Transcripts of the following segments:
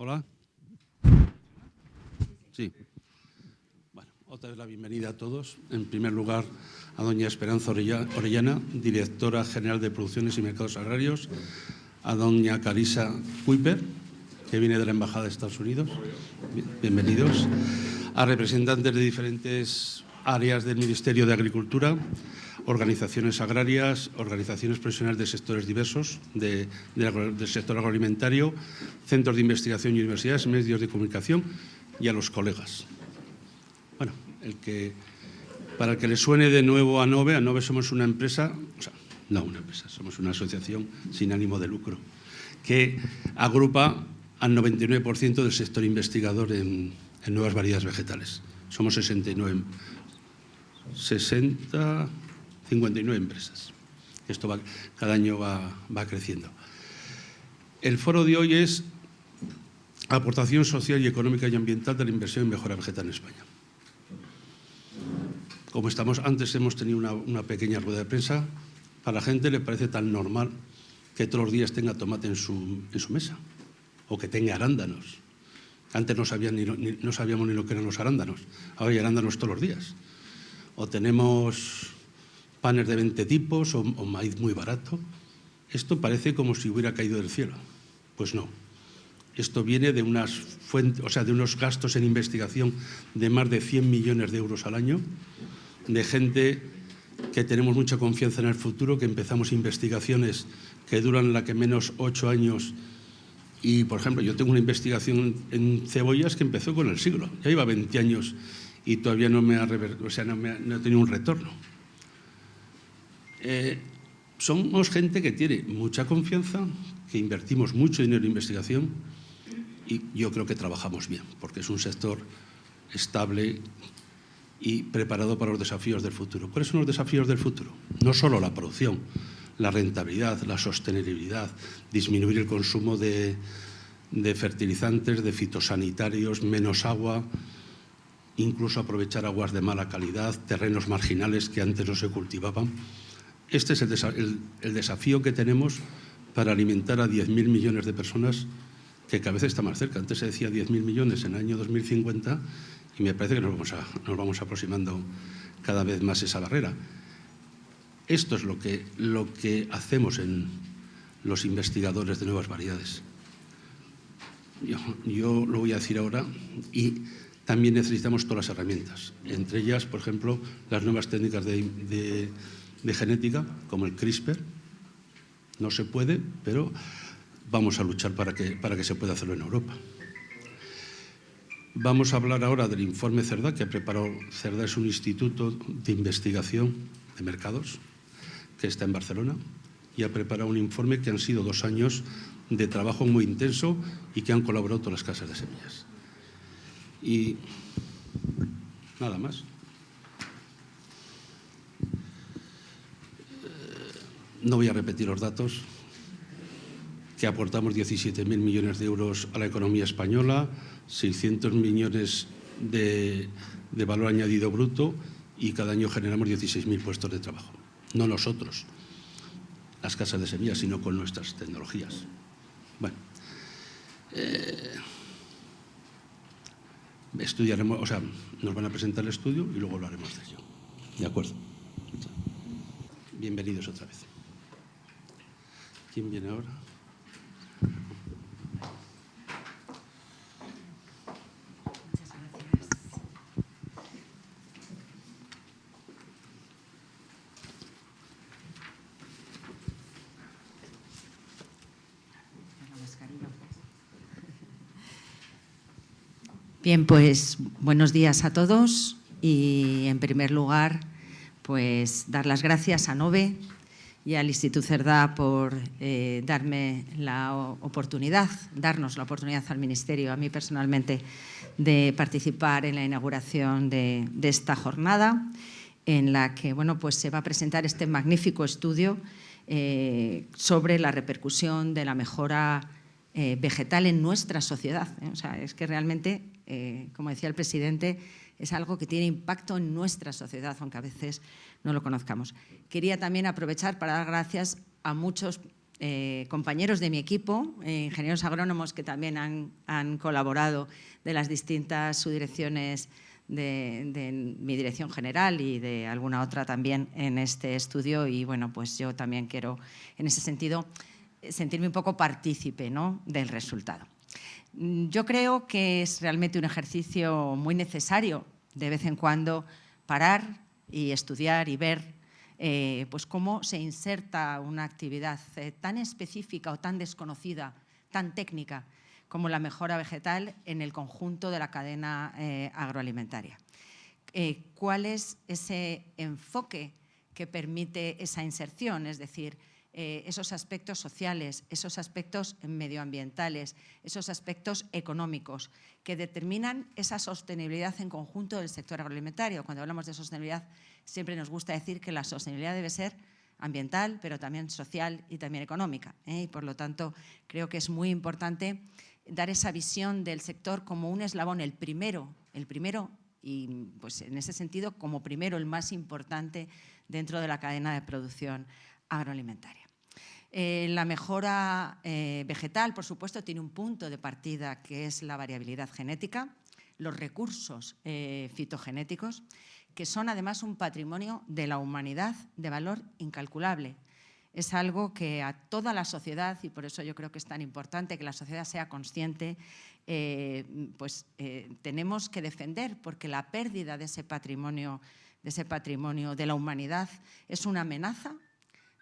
Hola. Sí. Bueno, otra vez la bienvenida a todos. En primer lugar, a doña Esperanza Orellana, directora general de Producciones y Mercados Agrarios, a doña Carisa Kuiper, que viene de la Embajada de Estados Unidos. Bienvenidos. A representantes de diferentes áreas del Ministerio de Agricultura, organizaciones agrarias, organizaciones profesionales de sectores diversos del sector agroalimentario, centros de investigación y universidades, medios de comunicación y a los colegas. Bueno, para el que le suene de nuevo a NOVE somos una empresa, somos una asociación sin ánimo de lucro que agrupa al 99% del sector investigador en nuevas variedades vegetales. Somos 59 59 empresas. Esto cada año va creciendo. El foro de hoy es aportación social y económica y ambiental de la inversión en mejora vegetal en España. Como antes hemos tenido una pequeña rueda de prensa, para la gente le parece tan normal que todos los días tenga tomate en su mesa o que tenga arándanos. Antes no sabíamos ni lo que eran los arándanos, ahora hay arándanos todos los días. O tenemos panes de 20 tipos o maíz muy barato. Esto parece como si hubiera caído del cielo. Pues no. Esto viene de unas fuentes, de unos gastos en investigación de más de 100 millones de euros al año, de gente que tenemos mucha confianza en el futuro, que empezamos investigaciones que duran la que menos 8 años. Y, por ejemplo, yo tengo una investigación en cebollas que empezó con el siglo. Ya lleva 20 años y todavía no he tenido un retorno. Somos gente que tiene mucha confianza, que invertimos mucho dinero en investigación y yo creo que trabajamos bien, porque es un sector estable y preparado para los desafíos del futuro. ¿Cuáles son los desafíos del futuro? No solo la producción, la rentabilidad, la sostenibilidad, disminuir el consumo de fertilizantes, de fitosanitarios, menos agua, incluso aprovechar aguas de mala calidad, terrenos marginales que antes no se cultivaban. Este es el desafío que tenemos para alimentar a 10.000 millones de personas, que cada vez está más cerca. Antes se decía 10.000 millones en el año 2050 y me parece que nos vamos aproximando cada vez más esa barrera. Esto es lo que hacemos en los investigadores de nuevas variedades. Yo lo voy a decir ahora y también necesitamos todas las herramientas. Entre ellas, por ejemplo, las nuevas técnicas de genética, como el CRISPR. No se puede, pero vamos a luchar para que se pueda hacerlo en Europa. Vamos a hablar ahora del informe CERDA, que ha preparado CERDA. Es un instituto de investigación de mercados que está en Barcelona y ha preparado un informe que han sido 2 años de trabajo muy intenso y que han colaborado todas las casas de semillas. Y nada más. No voy a repetir los datos, que aportamos 17.000 millones de euros a la economía española, 600 millones de valor añadido bruto y cada año generamos 16.000 puestos de trabajo. No nosotros, las casas de semillas, sino con nuestras tecnologías. Bueno, nos van a presentar el estudio y luego lo haremos de ello. ¿De acuerdo? Bienvenidos otra vez. ¿Quién viene ahora? Muchas gracias. Bien, pues buenos días a todos y en primer lugar pues dar las gracias a NOVE y al Instituto CERDA por darnos la oportunidad al Ministerio, a mí personalmente, de participar en la inauguración de esta jornada, en la que pues se va a presentar este magnífico estudio sobre la repercusión de la mejora vegetal en nuestra sociedad. Es que realmente, como decía el presidente, es algo que tiene impacto en nuestra sociedad, aunque a veces no lo conozcamos. Quería también aprovechar para dar gracias a muchos compañeros de mi equipo, ingenieros agrónomos que también han colaborado de las distintas subdirecciones de mi dirección general y de alguna otra también en este estudio, y bueno, pues yo también quiero en ese sentido sentirme un poco partícipe, ¿no?, del resultado. Yo creo que es realmente un ejercicio muy necesario de vez en cuando parar y estudiar y ver pues cómo se inserta una actividad tan específica o tan desconocida, tan técnica, como la mejora vegetal en el conjunto de la cadena agroalimentaria. ¿Cuál es ese enfoque que permite esa inserción? Es decir, esos aspectos sociales, esos aspectos medioambientales, esos aspectos económicos que determinan esa sostenibilidad en conjunto del sector agroalimentario. Cuando hablamos de sostenibilidad siempre nos gusta decir que la sostenibilidad debe ser ambiental, pero también social y también económica, y por lo tanto creo que es muy importante dar esa visión del sector como un eslabón, el primero y pues en ese sentido como primero, el más importante dentro de la cadena de producción agroalimentaria. La mejora vegetal, por supuesto, tiene un punto de partida que es la variabilidad genética, los recursos fitogenéticos, que son además un patrimonio de la humanidad de valor incalculable. Es algo que a toda la sociedad, y por eso yo creo que es tan importante que la sociedad sea consciente, tenemos que defender, porque la pérdida de ese patrimonio de la humanidad es una amenaza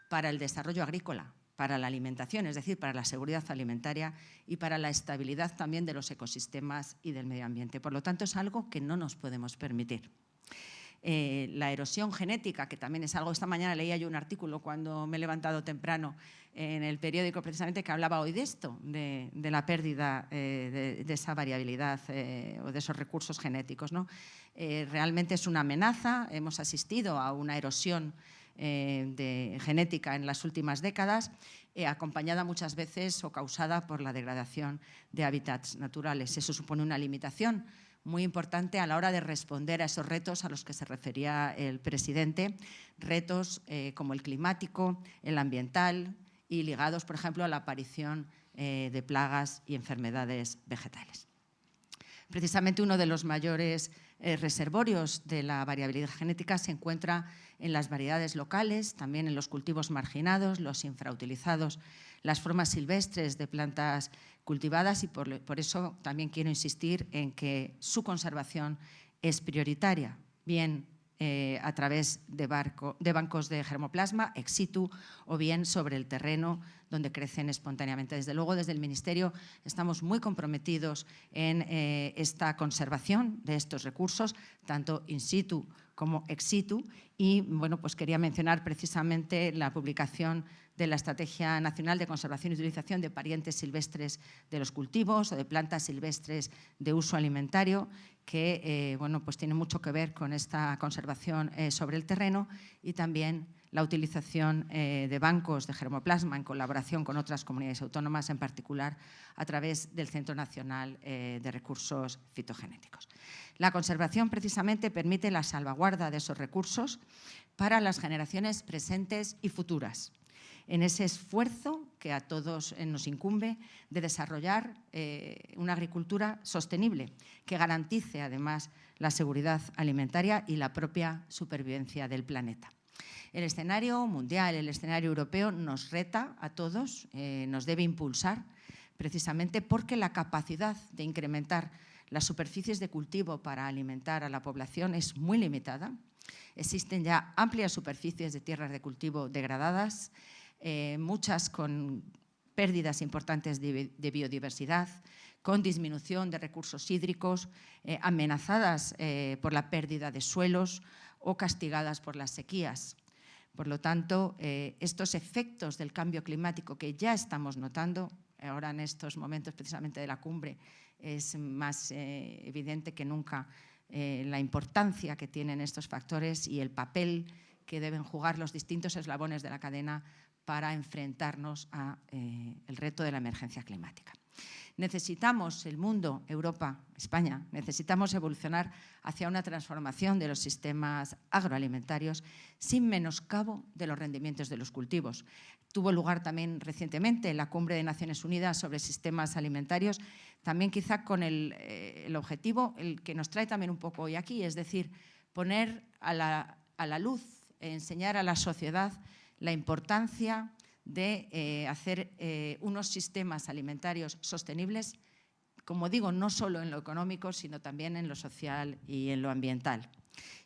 para el desarrollo agrícola, para la alimentación, es decir, para la seguridad alimentaria y para la estabilidad también de los ecosistemas y del medio ambiente. Por lo tanto, es algo que no nos podemos permitir. La erosión genética, que también es algo, esta mañana leía yo un artículo cuando me he levantado temprano en el periódico precisamente que hablaba hoy de esto, de la pérdida de esa variabilidad o de esos recursos genéticos, ¿no? Realmente es una amenaza, hemos asistido a una erosión genética en las últimas décadas, acompañada muchas veces o causada por la degradación de hábitats naturales. Eso supone una limitación muy importante a la hora de responder a esos retos a los que se refería el presidente, retos como el climático, el ambiental y ligados, por ejemplo, a la aparición de plagas y enfermedades vegetales. Precisamente uno de los mayores reservorios de la variabilidad genética se encuentra en las variedades locales, también en los cultivos marginados, los infrautilizados, las formas silvestres de plantas cultivadas, y por eso también quiero insistir en que su conservación es prioritaria, bien a través de bancos de germoplasma, ex situ, o bien sobre el terreno donde crecen espontáneamente. Desde luego, desde el Ministerio estamos muy comprometidos en esta conservación de estos recursos, tanto in situ como ex situ, y bueno, pues quería mencionar precisamente la publicación de la Estrategia Nacional de Conservación y Utilización de Parientes Silvestres de los Cultivos o de Plantas Silvestres de Uso Alimentario, que bueno, pues tiene mucho que ver con esta conservación sobre el terreno, y también la utilización de bancos de germoplasma en colaboración con otras comunidades autónomas, en particular a través del Centro Nacional de Recursos Fitogenéticos. La conservación precisamente permite la salvaguarda de esos recursos para las generaciones presentes y futuras, en ese esfuerzo que a todos nos incumbe de desarrollar una agricultura sostenible que garantice además la seguridad alimentaria y la propia supervivencia del planeta. El escenario mundial, el escenario europeo nos reta a todos, nos debe impulsar precisamente porque la capacidad de incrementar las superficies de cultivo para alimentar a la población es muy limitada. Existen ya amplias superficies de tierras de cultivo degradadas, muchas con pérdidas importantes de biodiversidad, con disminución de recursos hídricos, amenazadas por la pérdida de suelos o castigadas por las sequías. Por lo tanto, estos efectos del cambio climático que ya estamos notando, ahora en estos momentos precisamente de la cumbre, es más evidente que nunca la importancia que tienen estos factores y el papel que deben jugar los distintos eslabones de la cadena para enfrentarnos al reto de la emergencia climática. Necesitamos, el mundo, Europa, España, necesitamos evolucionar hacia una transformación de los sistemas agroalimentarios sin menoscabo de los rendimientos de los cultivos. Tuvo lugar también recientemente la Cumbre de Naciones Unidas sobre sistemas alimentarios, también quizá con el objetivo, el que nos trae también un poco hoy aquí, es decir, poner a la luz, enseñar a la sociedad la importancia de hacer unos sistemas alimentarios sostenibles, como digo, no solo en lo económico, sino también en lo social y en lo ambiental.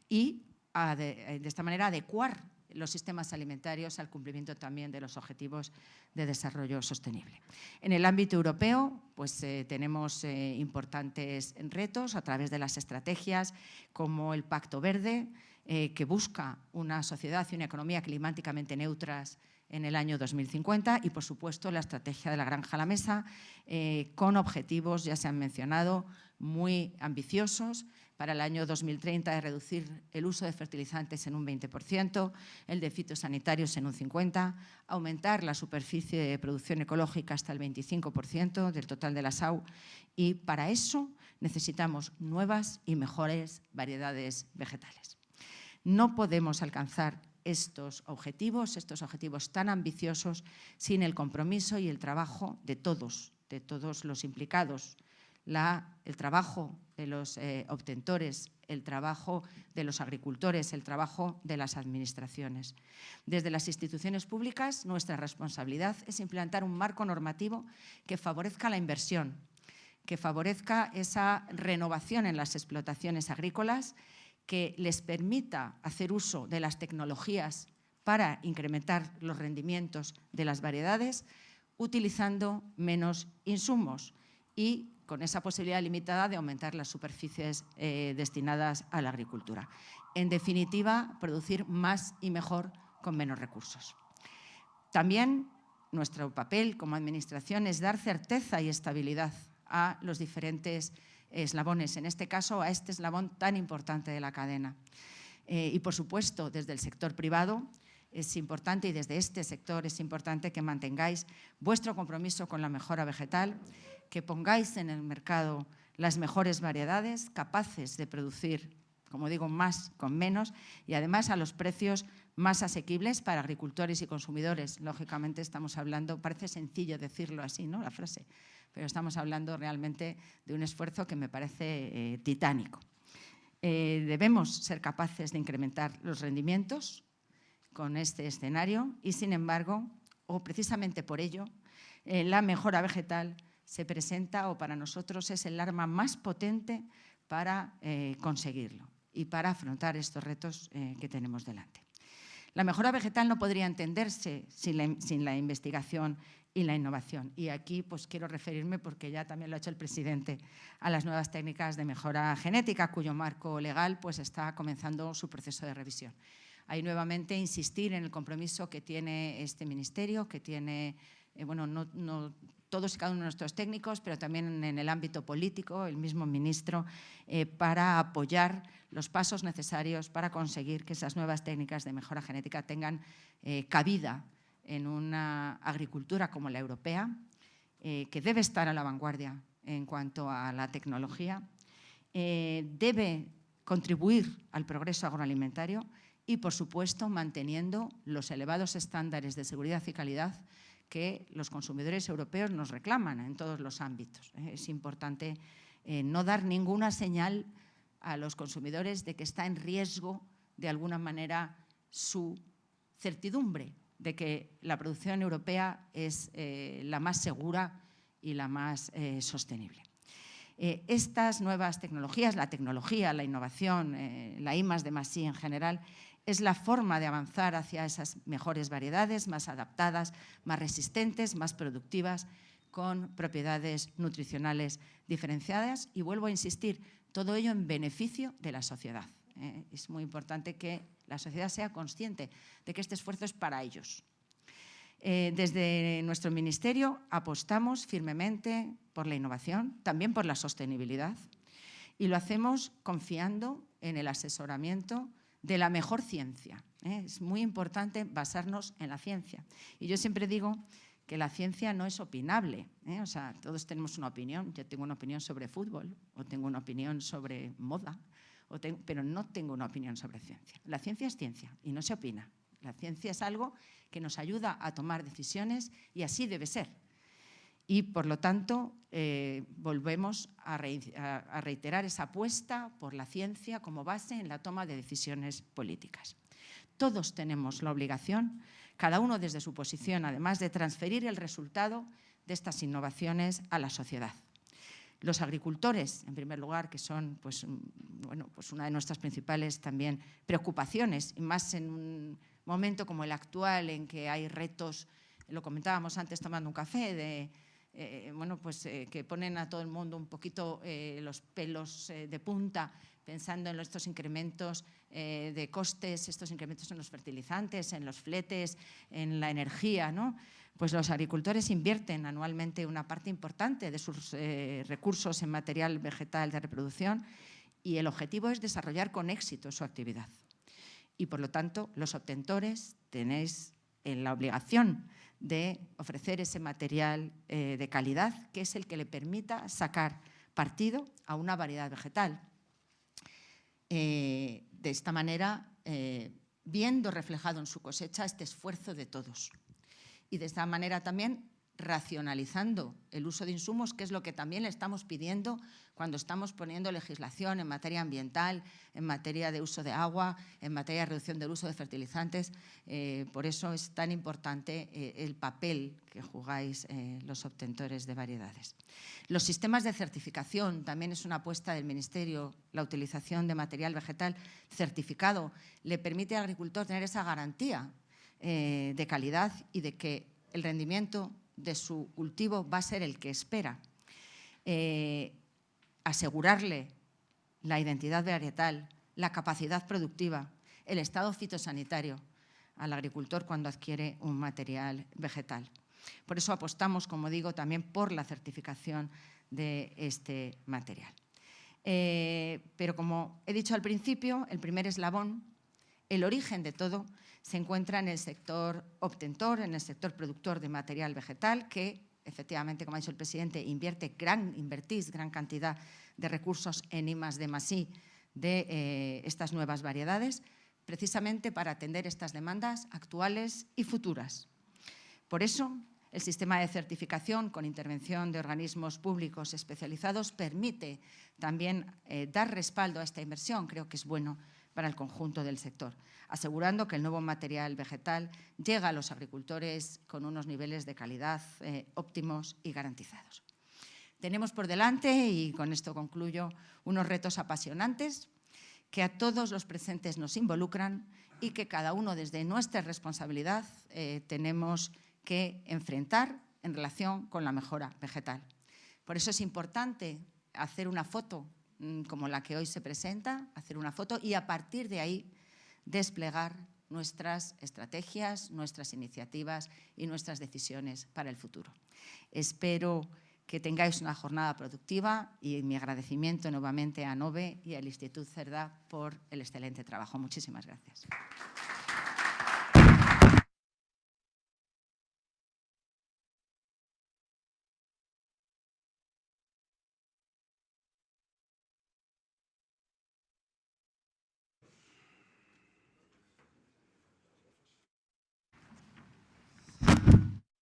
Y de esta manera adecuar los sistemas alimentarios al cumplimiento también de los objetivos de desarrollo sostenible. En el ámbito europeo, pues tenemos importantes retos a través de las estrategias como el Pacto Verde, que busca una sociedad y una economía climáticamente neutras en el año 2050 y, por supuesto, la estrategia de la granja a la mesa, con objetivos, ya se han mencionado, muy ambiciosos para el año 2030 de reducir el uso de fertilizantes en un 20%, el de fitosanitarios en un 50%, aumentar la superficie de producción ecológica hasta el 25% del total de la SAU, y para eso necesitamos nuevas y mejores variedades vegetales. No podemos alcanzar estos objetivos tan ambiciosos, sin el compromiso y el trabajo de todos los implicados, el trabajo de los obtentores, el trabajo de los agricultores, el trabajo de las administraciones. Desde las instituciones públicas, nuestra responsabilidad es implantar un marco normativo que favorezca la inversión, que favorezca esa renovación en las explotaciones agrícolas, que les permita hacer uso de las tecnologías para incrementar los rendimientos de las variedades, utilizando menos insumos y con esa posibilidad limitada de aumentar las superficies destinadas a la agricultura. En definitiva, producir más y mejor con menos recursos. También nuestro papel como Administración es dar certeza y estabilidad a los diferentes eslabones, en este caso a este eslabón tan importante de la cadena. Y, por supuesto, desde el sector privado es importante, y desde este sector es importante que mantengáis vuestro compromiso con la mejora vegetal, que pongáis en el mercado las mejores variedades, capaces de producir, como digo, más con menos, y además a los precios más asequibles para agricultores y consumidores. Lógicamente estamos hablando, parece sencillo decirlo así, ¿no?, la frase, pero estamos hablando realmente de un esfuerzo que me parece titánico. Debemos ser capaces de incrementar los rendimientos con este escenario y, sin embargo, o precisamente por ello, la mejora vegetal se presenta, o para nosotros es el arma más potente para conseguirlo y para afrontar estos retos que tenemos delante. La mejora vegetal no podría entenderse sin la investigación y la innovación. Y aquí pues quiero referirme, porque ya también lo ha hecho el presidente, a las nuevas técnicas de mejora genética, cuyo marco legal pues está comenzando su proceso de revisión. Ahí nuevamente insistir en el compromiso que tiene este ministerio, que tiene todos y cada uno de nuestros técnicos, pero también en el ámbito político, el mismo ministro, para apoyar los pasos necesarios para conseguir que esas nuevas técnicas de mejora genética tengan cabida en una agricultura como la europea, que debe estar a la vanguardia en cuanto a la tecnología, debe contribuir al progreso agroalimentario y, por supuesto, manteniendo los elevados estándares de seguridad y calidad que los consumidores europeos nos reclaman en todos los ámbitos. Es importante no dar ninguna señal a los consumidores de que está en riesgo, de alguna manera, su certidumbre de que la producción europea es la más segura y la más sostenible. Estas nuevas tecnologías, la tecnología, la innovación, la I+D+I en general, es la forma de avanzar hacia esas mejores variedades, más adaptadas, más resistentes, más productivas, con propiedades nutricionales diferenciadas. Y vuelvo a insistir, todo ello en beneficio de la sociedad. Es muy importante que la sociedad sea consciente de que este esfuerzo es para ellos. Desde nuestro ministerio apostamos firmemente por la innovación, también por la sostenibilidad, y lo hacemos confiando en el asesoramiento de la mejor ciencia. Es muy importante basarnos en la ciencia. Y yo siempre digo que la ciencia no es opinable. O sea, todos tenemos una opinión. Yo tengo una opinión sobre fútbol, o tengo una opinión sobre moda, pero no tengo una opinión sobre ciencia. La ciencia es ciencia y no se opina. La ciencia es algo que nos ayuda a tomar decisiones y así debe ser. Y, por lo tanto, volvemos a reiterar esa apuesta por la ciencia como base en la toma de decisiones políticas. Todos tenemos la obligación, cada uno desde su posición, además, de transferir el resultado de estas innovaciones a la sociedad. Los agricultores, en primer lugar, que son pues una de nuestras principales también preocupaciones, y más en un momento como el actual en que hay retos, lo comentábamos antes tomando un café, que ponen a todo el mundo un poquito los pelos de punta pensando en estos incrementos de costes, estos incrementos en los fertilizantes, en los fletes, en la energía, ¿no? Pues los agricultores invierten anualmente una parte importante de sus recursos en material vegetal de reproducción y el objetivo es desarrollar con éxito su actividad. Y, por lo tanto, los obtentores tenéis la obligación de ofrecer ese material de calidad que es el que le permita sacar partido a una variedad vegetal. De esta manera, viendo reflejado en su cosecha este esfuerzo de todos. Y de esta manera también racionalizando el uso de insumos, que es lo que también le estamos pidiendo cuando estamos poniendo legislación en materia ambiental, en materia de uso de agua, en materia de reducción del uso de fertilizantes. Por eso es tan importante el papel que jugáis los obtentores de variedades. Los sistemas de certificación también es una apuesta del Ministerio. La utilización de material vegetal certificado le permite al agricultor tener esa garantía de calidad y de que el rendimiento de su cultivo va a ser el que espera. Asegurarle la identidad varietal, la capacidad productiva, el estado fitosanitario al agricultor cuando adquiere un material vegetal. Por eso apostamos, como digo, también por la certificación de este material. Pero como he dicho al principio, el primer eslabón, el origen de todo, se encuentra en el sector obtentor, en el sector productor de material vegetal, que efectivamente, como ha dicho el presidente, invertís gran cantidad de recursos en I+D+I de estas nuevas variedades, precisamente para atender estas demandas actuales y futuras. Por eso, el sistema de certificación con intervención de organismos públicos especializados permite también dar respaldo a esta inversión. Creo que es bueno para el conjunto del sector, asegurando que el nuevo material vegetal llega a los agricultores con unos niveles de calidad óptimos y garantizados. Tenemos por delante, y con esto concluyo, unos retos apasionantes que a todos los presentes nos involucran y que cada uno desde nuestra responsabilidad tenemos que enfrentar en relación con la mejora vegetal. Por eso es importante hacer una foto como la que hoy se presenta, hacer una foto y a partir de ahí desplegar nuestras estrategias, nuestras iniciativas y nuestras decisiones para el futuro. Espero que tengáis una jornada productiva y mi agradecimiento nuevamente a NOVE y al Instituto Cerdá por el excelente trabajo. Muchísimas gracias.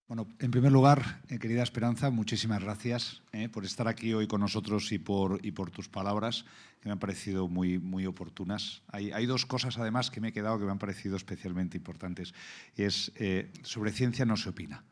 Bueno, en primer lugar, querida Esperanza, muchísimas gracias por estar aquí hoy con nosotros y por tus palabras, que me han parecido muy oportunas. Hay dos cosas, además, que me he quedado que me han parecido especialmente importantes. Es, sobre ciencia no se opina.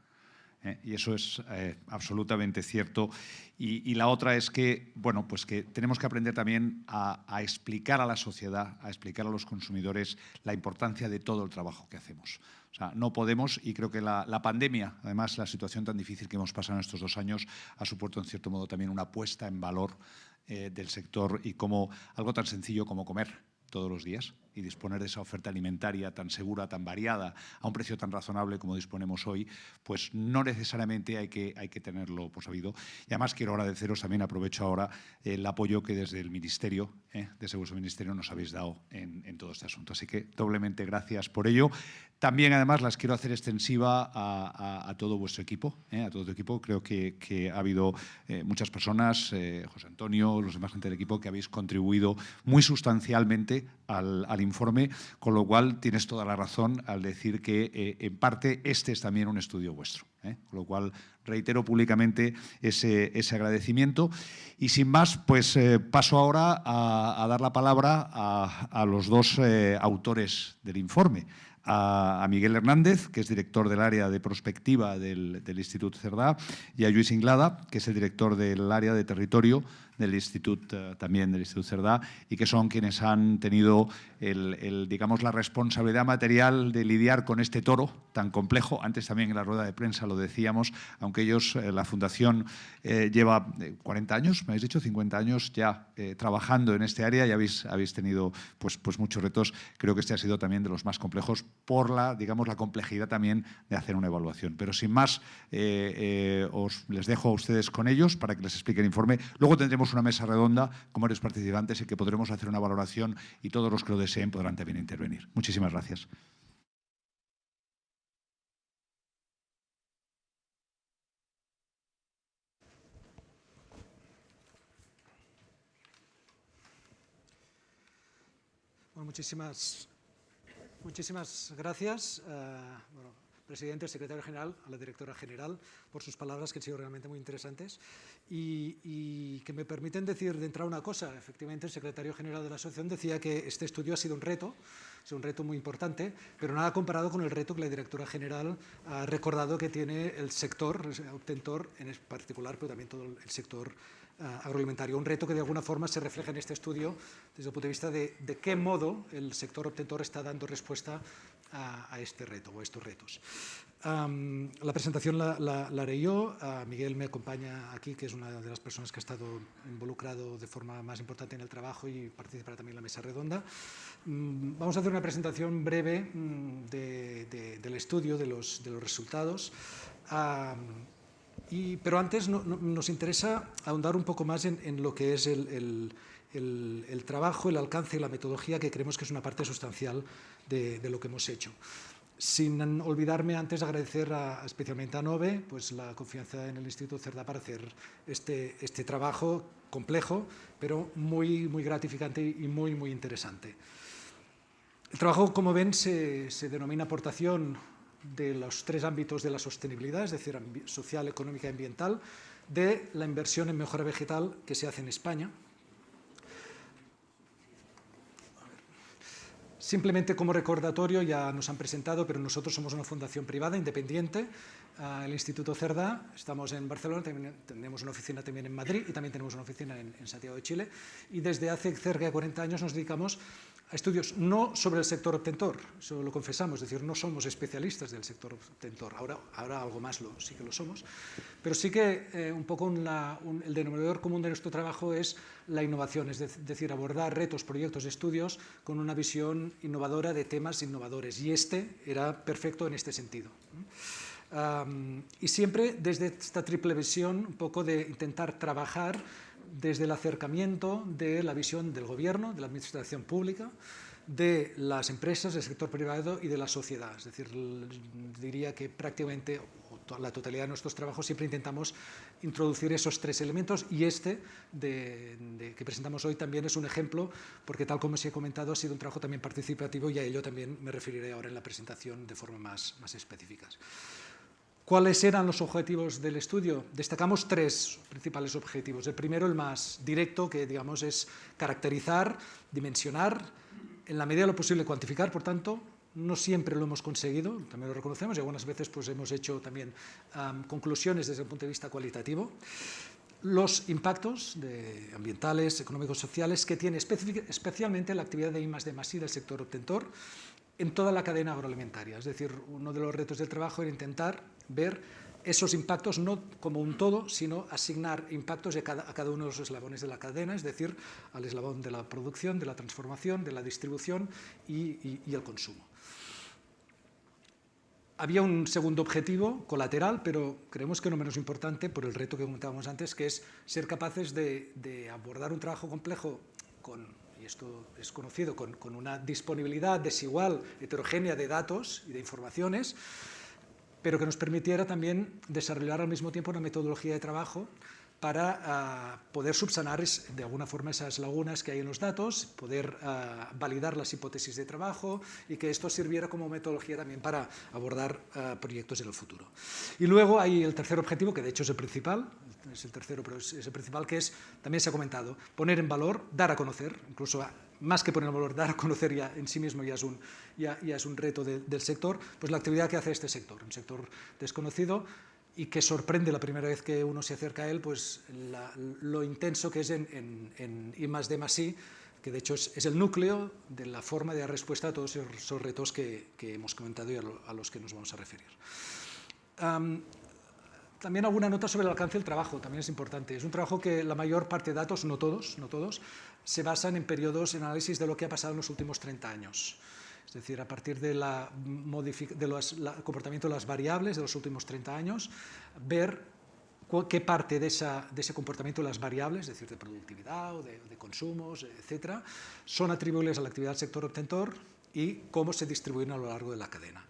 Y eso es absolutamente cierto. Y la otra es que, bueno, pues que tenemos que aprender también a explicar a la sociedad, a explicar a los consumidores la importancia de todo el trabajo que hacemos. O sea, no podemos, y creo que la pandemia, además la situación tan difícil que hemos pasado en estos 2 años, ha supuesto en cierto modo también una puesta en valor del sector y como algo tan sencillo como comer todos los días y disponer de esa oferta alimentaria tan segura, tan variada, a un precio tan razonable como disponemos hoy, pues no necesariamente hay que tenerlo por sabido. Y además quiero agradeceros también, aprovecho ahora, el apoyo que desde el Ministerio, desde vuestro Ministerio, nos habéis dado en todo este asunto. Así que doblemente gracias por ello. También, además, las quiero hacer extensiva a todo vuestro equipo, a todo tu equipo. Creo que ha habido muchas personas, José Antonio, los demás gente del equipo, que habéis contribuido muy sustancialmente aporte al informe, con lo cual tienes toda la razón al decir que, en parte, este es también un estudio vuestro. Con lo cual, reitero públicamente ese agradecimiento. Y sin más, pues paso ahora a dar la palabra a los dos autores del informe. A Miguel Hernández, que es director del área de prospectiva del Institut Cerdà, y a Lluís Inglada, que es el director del área de territorio del Institut, también del Institut Cerdà, y que son quienes han tenido digamos, la responsabilidad material de lidiar con este toro tan complejo. Antes también en la rueda de prensa lo decíamos, aunque ellos, la Fundación, lleva 40 años, me habéis dicho, 50 años ya trabajando en este área y habéis tenido pues muchos retos. Creo que este ha sido también de los más complejos por digamos, la complejidad también de hacer una evaluación. Pero sin más, les dejo a ustedes con ellos para que les explique el informe. Luego tendremos una mesa redonda con varios participantes y que podremos hacer una valoración y todos los que lo deseen podrán también intervenir. Muchísimas gracias. Bueno, muchísimas gracias, presidente, secretario general, a la directora general, por sus palabras, que han sido realmente muy interesantes y que me permiten decir de entrada una cosa. Efectivamente, el secretario general de la asociación decía que este estudio ha sido un reto muy importante, pero nada comparado con el reto que la directora general ha recordado que tiene el sector obtentor en particular, pero también todo el sector agroalimentario. Un reto que de alguna forma se refleja en este estudio desde el punto de vista de qué modo el sector obtentor está dando respuesta a este reto o a estos retos. La presentación la haré yo. Miguel me acompaña aquí, que es una de las personas que ha estado involucrado de forma más importante en el trabajo y participará también en la mesa redonda. Vamos a hacer una presentación breve del estudio, de los resultados. Pero antes nos interesa ahondar un poco más en lo que es el trabajo, el alcance y la metodología, que creemos que es una parte sustancial de lo que hemos hecho. Sin olvidarme antes de agradecer especialmente a Nove pues, la confianza en el Instituto Cerdà para hacer este trabajo complejo, pero muy gratificante y muy interesante. El trabajo, como ven, se denomina aportación de los tres ámbitos de la sostenibilidad, es decir, social, económica y ambiental, de la inversión en mejora vegetal que se hace en España. Simplemente como recordatorio, ya nos han presentado, pero nosotros somos una fundación privada independiente, el Instituto Cerdà, estamos en Barcelona, tenemos una oficina también en Madrid y también tenemos una oficina en Santiago de Chile, y desde hace cerca de 40 años nos dedicamos a estudios no sobre el sector obtentor, eso lo confesamos, es decir, no somos especialistas del sector obtentor, ahora algo más sí que lo somos, pero sí que un poco el denominador común de nuestro trabajo es la innovación, es decir, abordar retos, proyectos, estudios con una visión innovadora de temas innovadores, y este era perfecto en este sentido. Y siempre desde esta triple visión, un poco de intentar trabajar desde el acercamiento de la visión del gobierno, de la administración pública, de las empresas, del sector privado y de la sociedad. Es decir, diría que prácticamente la totalidad de nuestros trabajos siempre intentamos introducir esos tres elementos, y que presentamos hoy también es un ejemplo, porque tal como se ha comentado ha sido un trabajo también participativo, y a ello también me referiré ahora en la presentación de forma más específica. ¿Cuáles eran los objetivos del estudio? Destacamos tres principales objetivos. El primero, el más directo, que digamos es caracterizar, dimensionar, en la medida de lo posible cuantificar, por tanto, no siempre lo hemos conseguido, también lo reconocemos, y algunas veces pues, hemos hecho también conclusiones desde el punto de vista cualitativo. Los impactos ambientales, económicos, sociales que tiene especialmente la actividad de I+D+I del sector obtentor en toda la cadena agroalimentaria. Es decir, uno de los retos del trabajo era intentar ver esos impactos no como un todo, sino asignar impactos a cada uno de los eslabones de la cadena, es decir, al eslabón de la producción, de la transformación, de la distribución y el consumo. Había un segundo objetivo colateral, pero creemos que no menos importante por el reto que comentábamos antes, que es ser capaces de abordar un trabajo complejo y esto es conocido, con una disponibilidad desigual, heterogénea de datos y de informaciones, pero que nos permitiera también desarrollar al mismo tiempo una metodología de trabajo para poder subsanar de alguna forma esas lagunas que hay en los datos, poder validar las hipótesis de trabajo y que esto sirviera como metodología también para abordar proyectos en el futuro. Y luego hay el tercer objetivo, que de hecho es el principal, es el tercero, pero es el principal, que es, también se ha comentado, poner en valor, dar a conocer, incluso más que poner en valor, dar a conocer ya en sí mismo ya es un reto del sector, pues la actividad que hace este sector, un sector desconocido, y que sorprende la primera vez que uno se acerca a él, pues lo intenso que es en I+D+I, que de hecho es el núcleo de la forma de dar respuesta a todos esos retos que hemos comentado y a los que nos vamos a referir. También alguna nota sobre el alcance del trabajo, también es importante. Es un trabajo que la mayor parte de datos, no todos, se basan en periodos, en análisis de lo que ha pasado en los últimos 30 años. Es decir, a partir del comportamiento de las variables de los últimos 30 años, ver qué parte de ese comportamiento de las variables, es decir, de productividad o de consumos, etcétera, son atribuibles a la actividad del sector obtentor y cómo se distribuyen a lo largo de la cadena.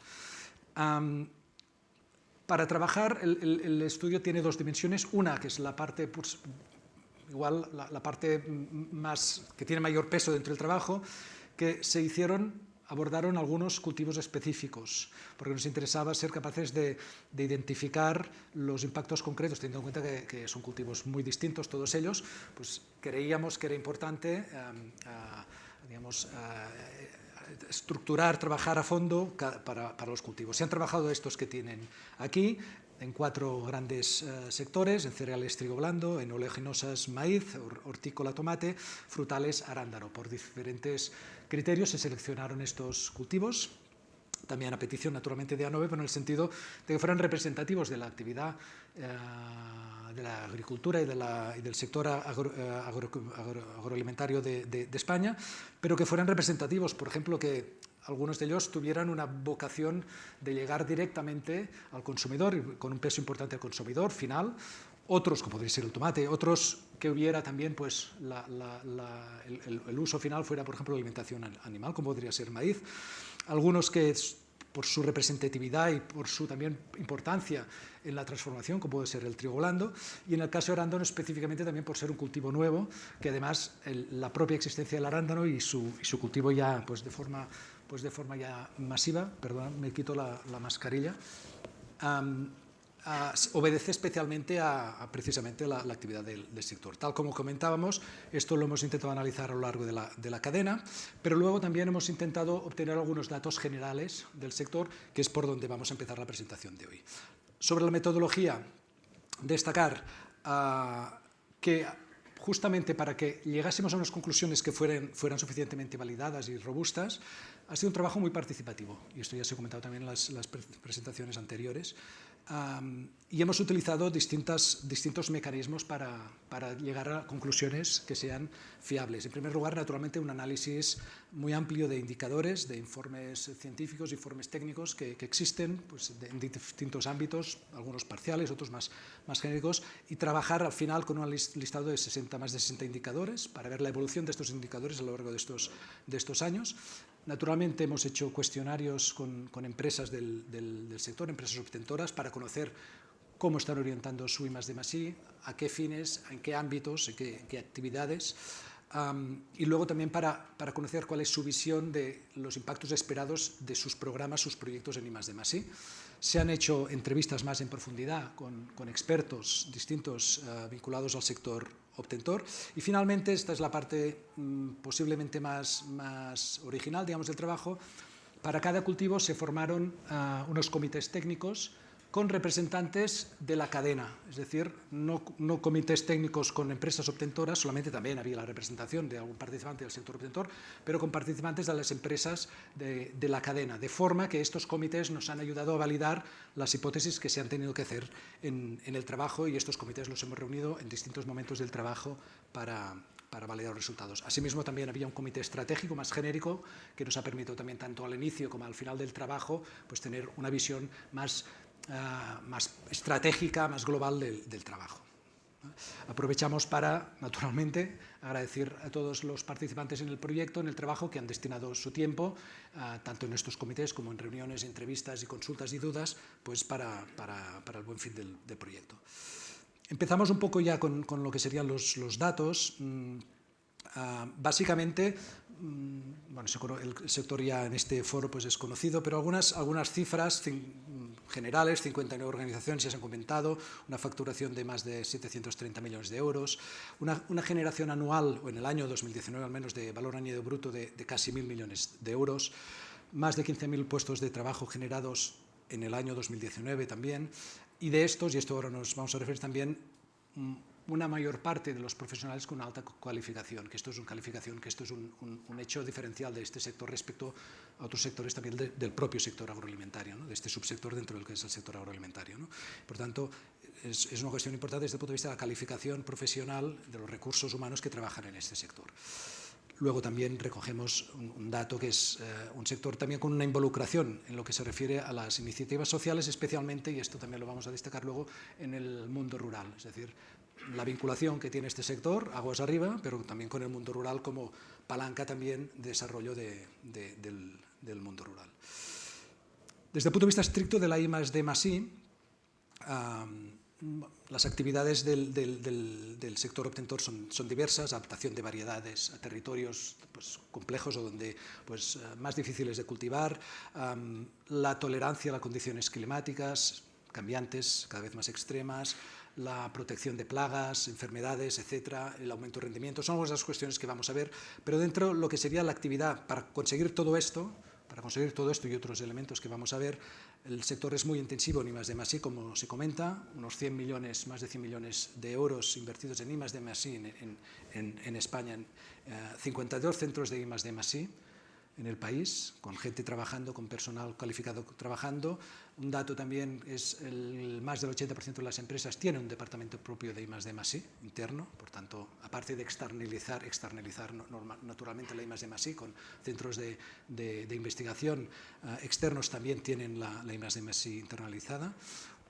Para trabajar, el estudio tiene dos dimensiones. Una, que es la parte, pues, igual la parte más, que tiene mayor peso dentro del trabajo, que abordaron algunos cultivos específicos, porque nos interesaba ser capaces de identificar los impactos concretos, teniendo en cuenta que son cultivos muy distintos todos ellos, pues creíamos que era importante estructurar, trabajar a fondo para los cultivos. Se han trabajado estos que tienen aquí, en 4 grandes sectores, en cereales, trigo blando, en oleaginosas, maíz, hortícola, tomate, frutales, arándano. Por diferentes criterios se seleccionaron estos cultivos, también a petición naturalmente de ANOVE, pero en el sentido de que fueran representativos de la actividad de la agricultura y del sector agroalimentario de España, pero que fueran representativos, por ejemplo, que algunos de ellos tuvieran una vocación de llegar directamente al consumidor, y con un peso importante al consumidor final, otros, como podría ser el tomate, otros que hubiera también, pues, el uso final fuera, por ejemplo, la alimentación animal, como podría ser maíz, algunos que por su representatividad y por su también importancia en la transformación, como puede ser el trigo blando, y en el caso de arándano específicamente también por ser un cultivo nuevo, que además la propia existencia del arándano y su cultivo ya pues de forma ya masiva, perdón, me quito la mascarilla, obedece especialmente precisamente la actividad del sector. Tal como comentábamos, esto lo hemos intentado analizar a lo largo de la cadena, pero luego también hemos intentado obtener algunos datos generales del sector, que es por donde vamos a empezar la presentación de hoy. Sobre la metodología, destacar que justamente para que llegásemos a unas conclusiones que fueran suficientemente validadas y robustas, ha sido un trabajo muy participativo, y esto ya se ha comentado también en las presentaciones anteriores, y hemos utilizado distintos mecanismos para llegar a conclusiones que sean fiables. En primer lugar, naturalmente, un análisis muy amplio de indicadores, de informes científicos, informes técnicos que existen pues, en distintos ámbitos, algunos parciales, otros más genéricos, y trabajar al final con un listado de más de 60 indicadores para ver la evolución de estos indicadores a lo largo de estos años. Naturalmente hemos hecho cuestionarios con empresas del sector, empresas obtentoras, para conocer cómo están orientando su I+D+I, a qué fines, en qué ámbitos, en qué actividades, y luego también para conocer cuál es su visión de los impactos esperados de sus programas, sus proyectos en I+D+I. Se han hecho entrevistas más en profundidad con expertos distintos vinculados al sector obtentor, y finalmente, esta es la parte posiblemente más original, digamos, del trabajo. Para cada cultivo se formaron unos comités técnicos con representantes de la cadena, es decir, no comités técnicos con empresas obtentoras, solamente también había la representación de algún participante del sector obtentor, pero con participantes de las empresas de la cadena, de forma que estos comités nos han ayudado a validar las hipótesis que se han tenido que hacer en el trabajo, y estos comités los hemos reunido en distintos momentos del trabajo para validar los resultados. Asimismo, también había un comité estratégico más genérico que nos ha permitido también, tanto al inicio como al final del trabajo, pues tener una visión más estratégica, más global del trabajo. Aprovechamos para, naturalmente, agradecer a todos los participantes en el proyecto, en el trabajo, que han destinado su tiempo, tanto en estos comités como en reuniones, entrevistas y consultas y dudas, pues para el buen fin del proyecto. Empezamos un poco ya con lo que serían los datos. Básicamente, bueno, el sector ya en este foro pues es conocido, pero algunas cifras generales: 59 organizaciones, ya se han comentado, una facturación de más de 730 millones de euros, una generación anual, o en el año 2019 al menos, de valor añadido bruto de casi 1.000 millones de euros, más de 15.000 puestos de trabajo generados en el año 2019 también, y de estos, y esto ahora nos vamos a referir también, una mayor parte de los profesionales con una alta cualificación, que esto es un hecho diferencial de este sector respecto a otros sectores también del propio sector agroalimentario, ¿no? De este subsector dentro del que es el sector agroalimentario, ¿no? Por tanto, es una cuestión importante desde el punto de vista de la calificación profesional de los recursos humanos que trabajan en este sector. Luego también recogemos un dato que es un sector también con una involucración en lo que se refiere a las iniciativas sociales, especialmente, y esto también lo vamos a destacar luego, en el mundo rural. Es decir, la vinculación que tiene este sector, aguas arriba, pero también con el mundo rural como palanca también de desarrollo del mundo rural. Desde el punto de vista estricto de la I+D+I, las actividades del sector obtentor son diversas: adaptación de variedades a territorios pues complejos o donde pues más difíciles de cultivar, la tolerancia a las condiciones climáticas cambiantes, cada vez más extremas, la protección de plagas, enfermedades, etcétera, el aumento de rendimiento. Son algunas de las cuestiones que vamos a ver, pero dentro de lo que sería la actividad para conseguir todo esto y otros elementos que vamos a ver, el sector es muy intensivo en I+D+I, como se comenta, más de 100 millones de euros invertidos en I+D+I en España, 52 centros de I+D+I en el país, con gente trabajando, con personal cualificado trabajando. Un dato también es más del 80% de las empresas tienen un departamento propio de I+D+I interno, por tanto, aparte de externalizar naturalmente la I+D+I con centros de investigación externos, también tienen la I+D+I internalizada.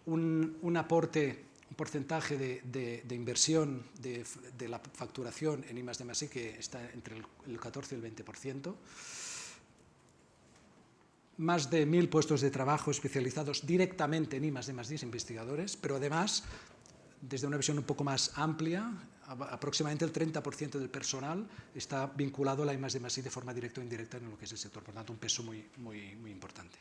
Un porcentaje de inversión de la facturación en I+D+I que está entre el 14 y el 20%. Más de 1.000 puestos de trabajo especializados directamente en I+D+I investigadores, pero además, desde una visión un poco más amplia, aproximadamente el 30% del personal está vinculado a la I+D+I de forma directa o indirecta en lo que es el sector, por tanto un peso muy importante.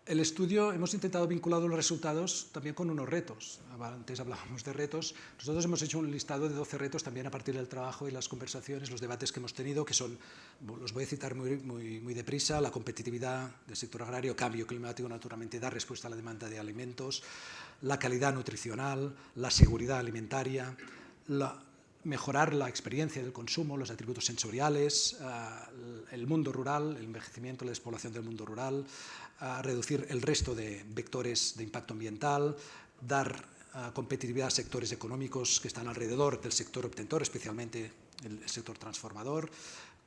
El estudio, hemos intentado vincular los resultados también con unos retos. Antes hablábamos de retos. Nosotros hemos hecho un listado de 12 retos también a partir del trabajo y las conversaciones, los debates que hemos tenido, que son, los voy a citar muy deprisa: la competitividad del sector agrario, cambio climático, naturalmente, dar respuesta a la demanda de alimentos, la calidad nutricional, la seguridad alimentaria, mejorar la experiencia del consumo, los atributos sensoriales, el mundo rural, el envejecimiento, la despoblación del mundo rural, reducir el resto de vectores de impacto ambiental, dar competitividad a sectores económicos que están alrededor del sector obtentor, especialmente el sector transformador,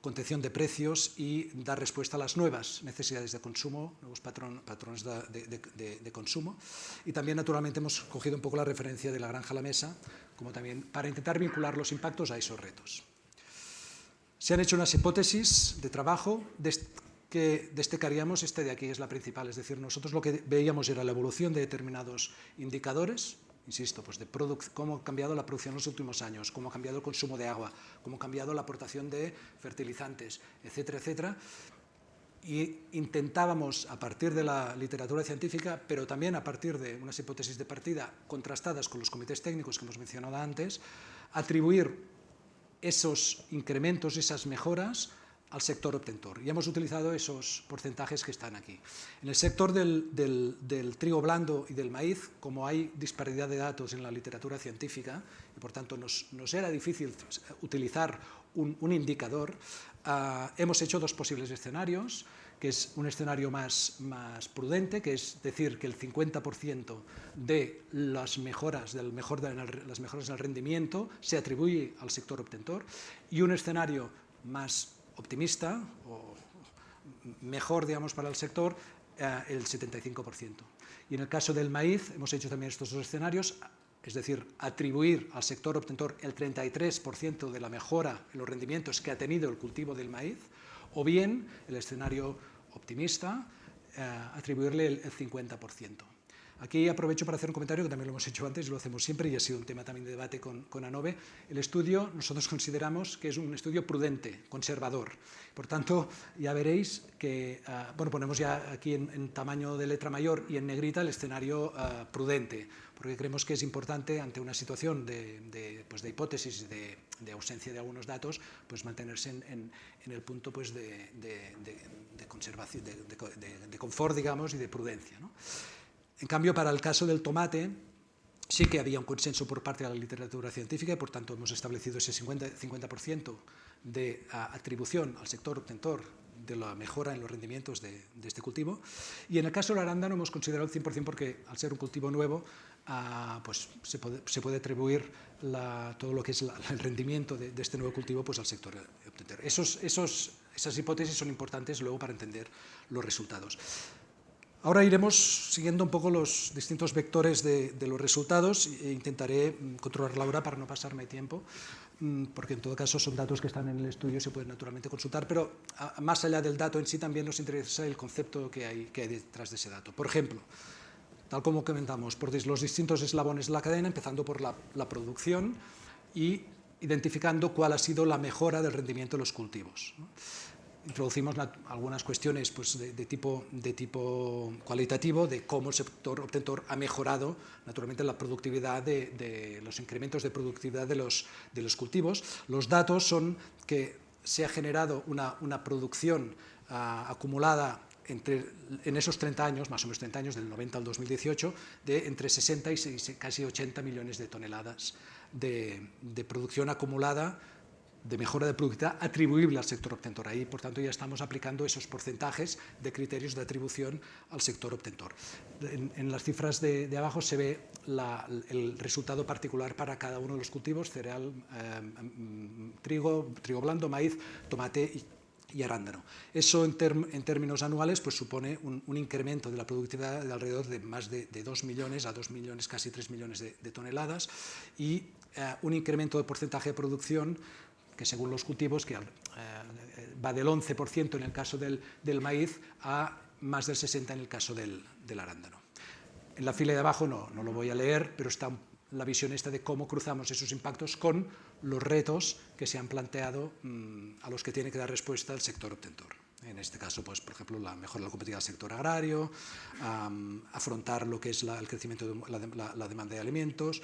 contención de precios y dar respuesta a las nuevas necesidades de consumo, nuevos patrones de consumo. Y también, naturalmente, hemos cogido un poco la referencia de la granja a la mesa, como también para intentar vincular los impactos a esos retos. Se han hecho unas hipótesis de trabajo que destacaríamos. Este de aquí es la principal, es decir, nosotros lo que veíamos era la evolución de determinados indicadores, insisto, pues de cómo ha cambiado la producción en los últimos años, cómo ha cambiado el consumo de agua, cómo ha cambiado la aportación de fertilizantes, etcétera, etcétera. Y intentábamos, a partir de la literatura científica, pero también a partir de unas hipótesis de partida contrastadas con los comités técnicos que hemos mencionado antes, atribuir esos incrementos, esas mejoras al sector obtentor. Y hemos utilizado esos porcentajes que están aquí. En el sector del trigo blando y del maíz, como hay disparidad de datos en la literatura científica, y por tanto nos era difícil utilizar un indicador, hemos hecho dos posibles escenarios, que es un escenario más prudente, que es decir, que el 50% de las mejoras en el rendimiento se atribuye al sector obtentor, y un escenario más optimista o mejor, digamos, para el sector, el 75%. Y en el caso del maíz hemos hecho también estos dos escenarios, es decir, atribuir al sector obtentor el 33% de la mejora en los rendimientos que ha tenido el cultivo del maíz, o bien el escenario optimista, atribuirle el 50%. Aquí aprovecho para hacer un comentario que también lo hemos hecho antes y lo hacemos siempre y ha sido un tema también de debate con ANOVE. El estudio nosotros consideramos que es un estudio prudente, conservador. Por tanto, ya veréis que, bueno, ponemos ya aquí en tamaño de letra mayor y en negrita el escenario prudente, porque creemos que es importante ante una situación de hipótesis y de ausencia de algunos datos, pues mantenerse en el punto pues, de conservación, de confort, digamos, y de prudencia, ¿no? En cambio, para el caso del tomate, sí que había un consenso por parte de la literatura científica y, por tanto, hemos establecido ese 50% de atribución al sector obtentor de la mejora en los rendimientos de este cultivo. Y en el caso del arándano hemos considerado el 100% porque, al ser un cultivo nuevo, pues se puede atribuir todo lo que es el rendimiento de este nuevo cultivo pues, al sector obtentor. Esas hipótesis son importantes luego para entender los resultados. Ahora iremos siguiendo un poco los distintos vectores de los resultados e intentaré controlar la hora para no pasarme tiempo, porque en todo caso son datos que están en el estudio y se pueden naturalmente consultar, pero más allá del dato en sí también nos interesa el concepto que hay detrás de ese dato. Por ejemplo, tal como comentamos, por los distintos eslabones de la cadena, empezando por la producción y identificando cuál ha sido la mejora del rendimiento de los cultivos, ¿no? Introducimos algunas cuestiones pues, de tipo cualitativo de cómo el sector obtentor ha mejorado naturalmente la productividad de los incrementos de productividad de los cultivos. Los datos son que se ha generado una producción acumulada en esos 30 años, más o menos 30 años, del 90 al 2018, de entre 60 y casi 80 millones de toneladas de producción acumulada de mejora de productividad atribuible al sector obtentor. Ahí, por tanto, ya estamos aplicando esos porcentajes de criterios de atribución al sector obtentor. En las cifras de abajo se ve el resultado particular para cada uno de los cultivos: cereal, trigo blando, maíz, tomate y arándano. Eso en términos anuales pues supone un incremento de la productividad de alrededor de más de 2 millones a 2 millones, casi 3 millones de toneladas, y un incremento de porcentaje de producción que según los cultivos que va del 11% en el caso del maíz a más del 60% en el caso del arándano. En la fila de abajo no lo voy a leer, pero está la visión esta de cómo cruzamos esos impactos con los retos que se han planteado a los que tiene que dar respuesta el sector obtentor. En este caso, pues, por ejemplo, la mejora de la competitividad del sector agrario, afrontar lo que es el crecimiento de la demanda de alimentos,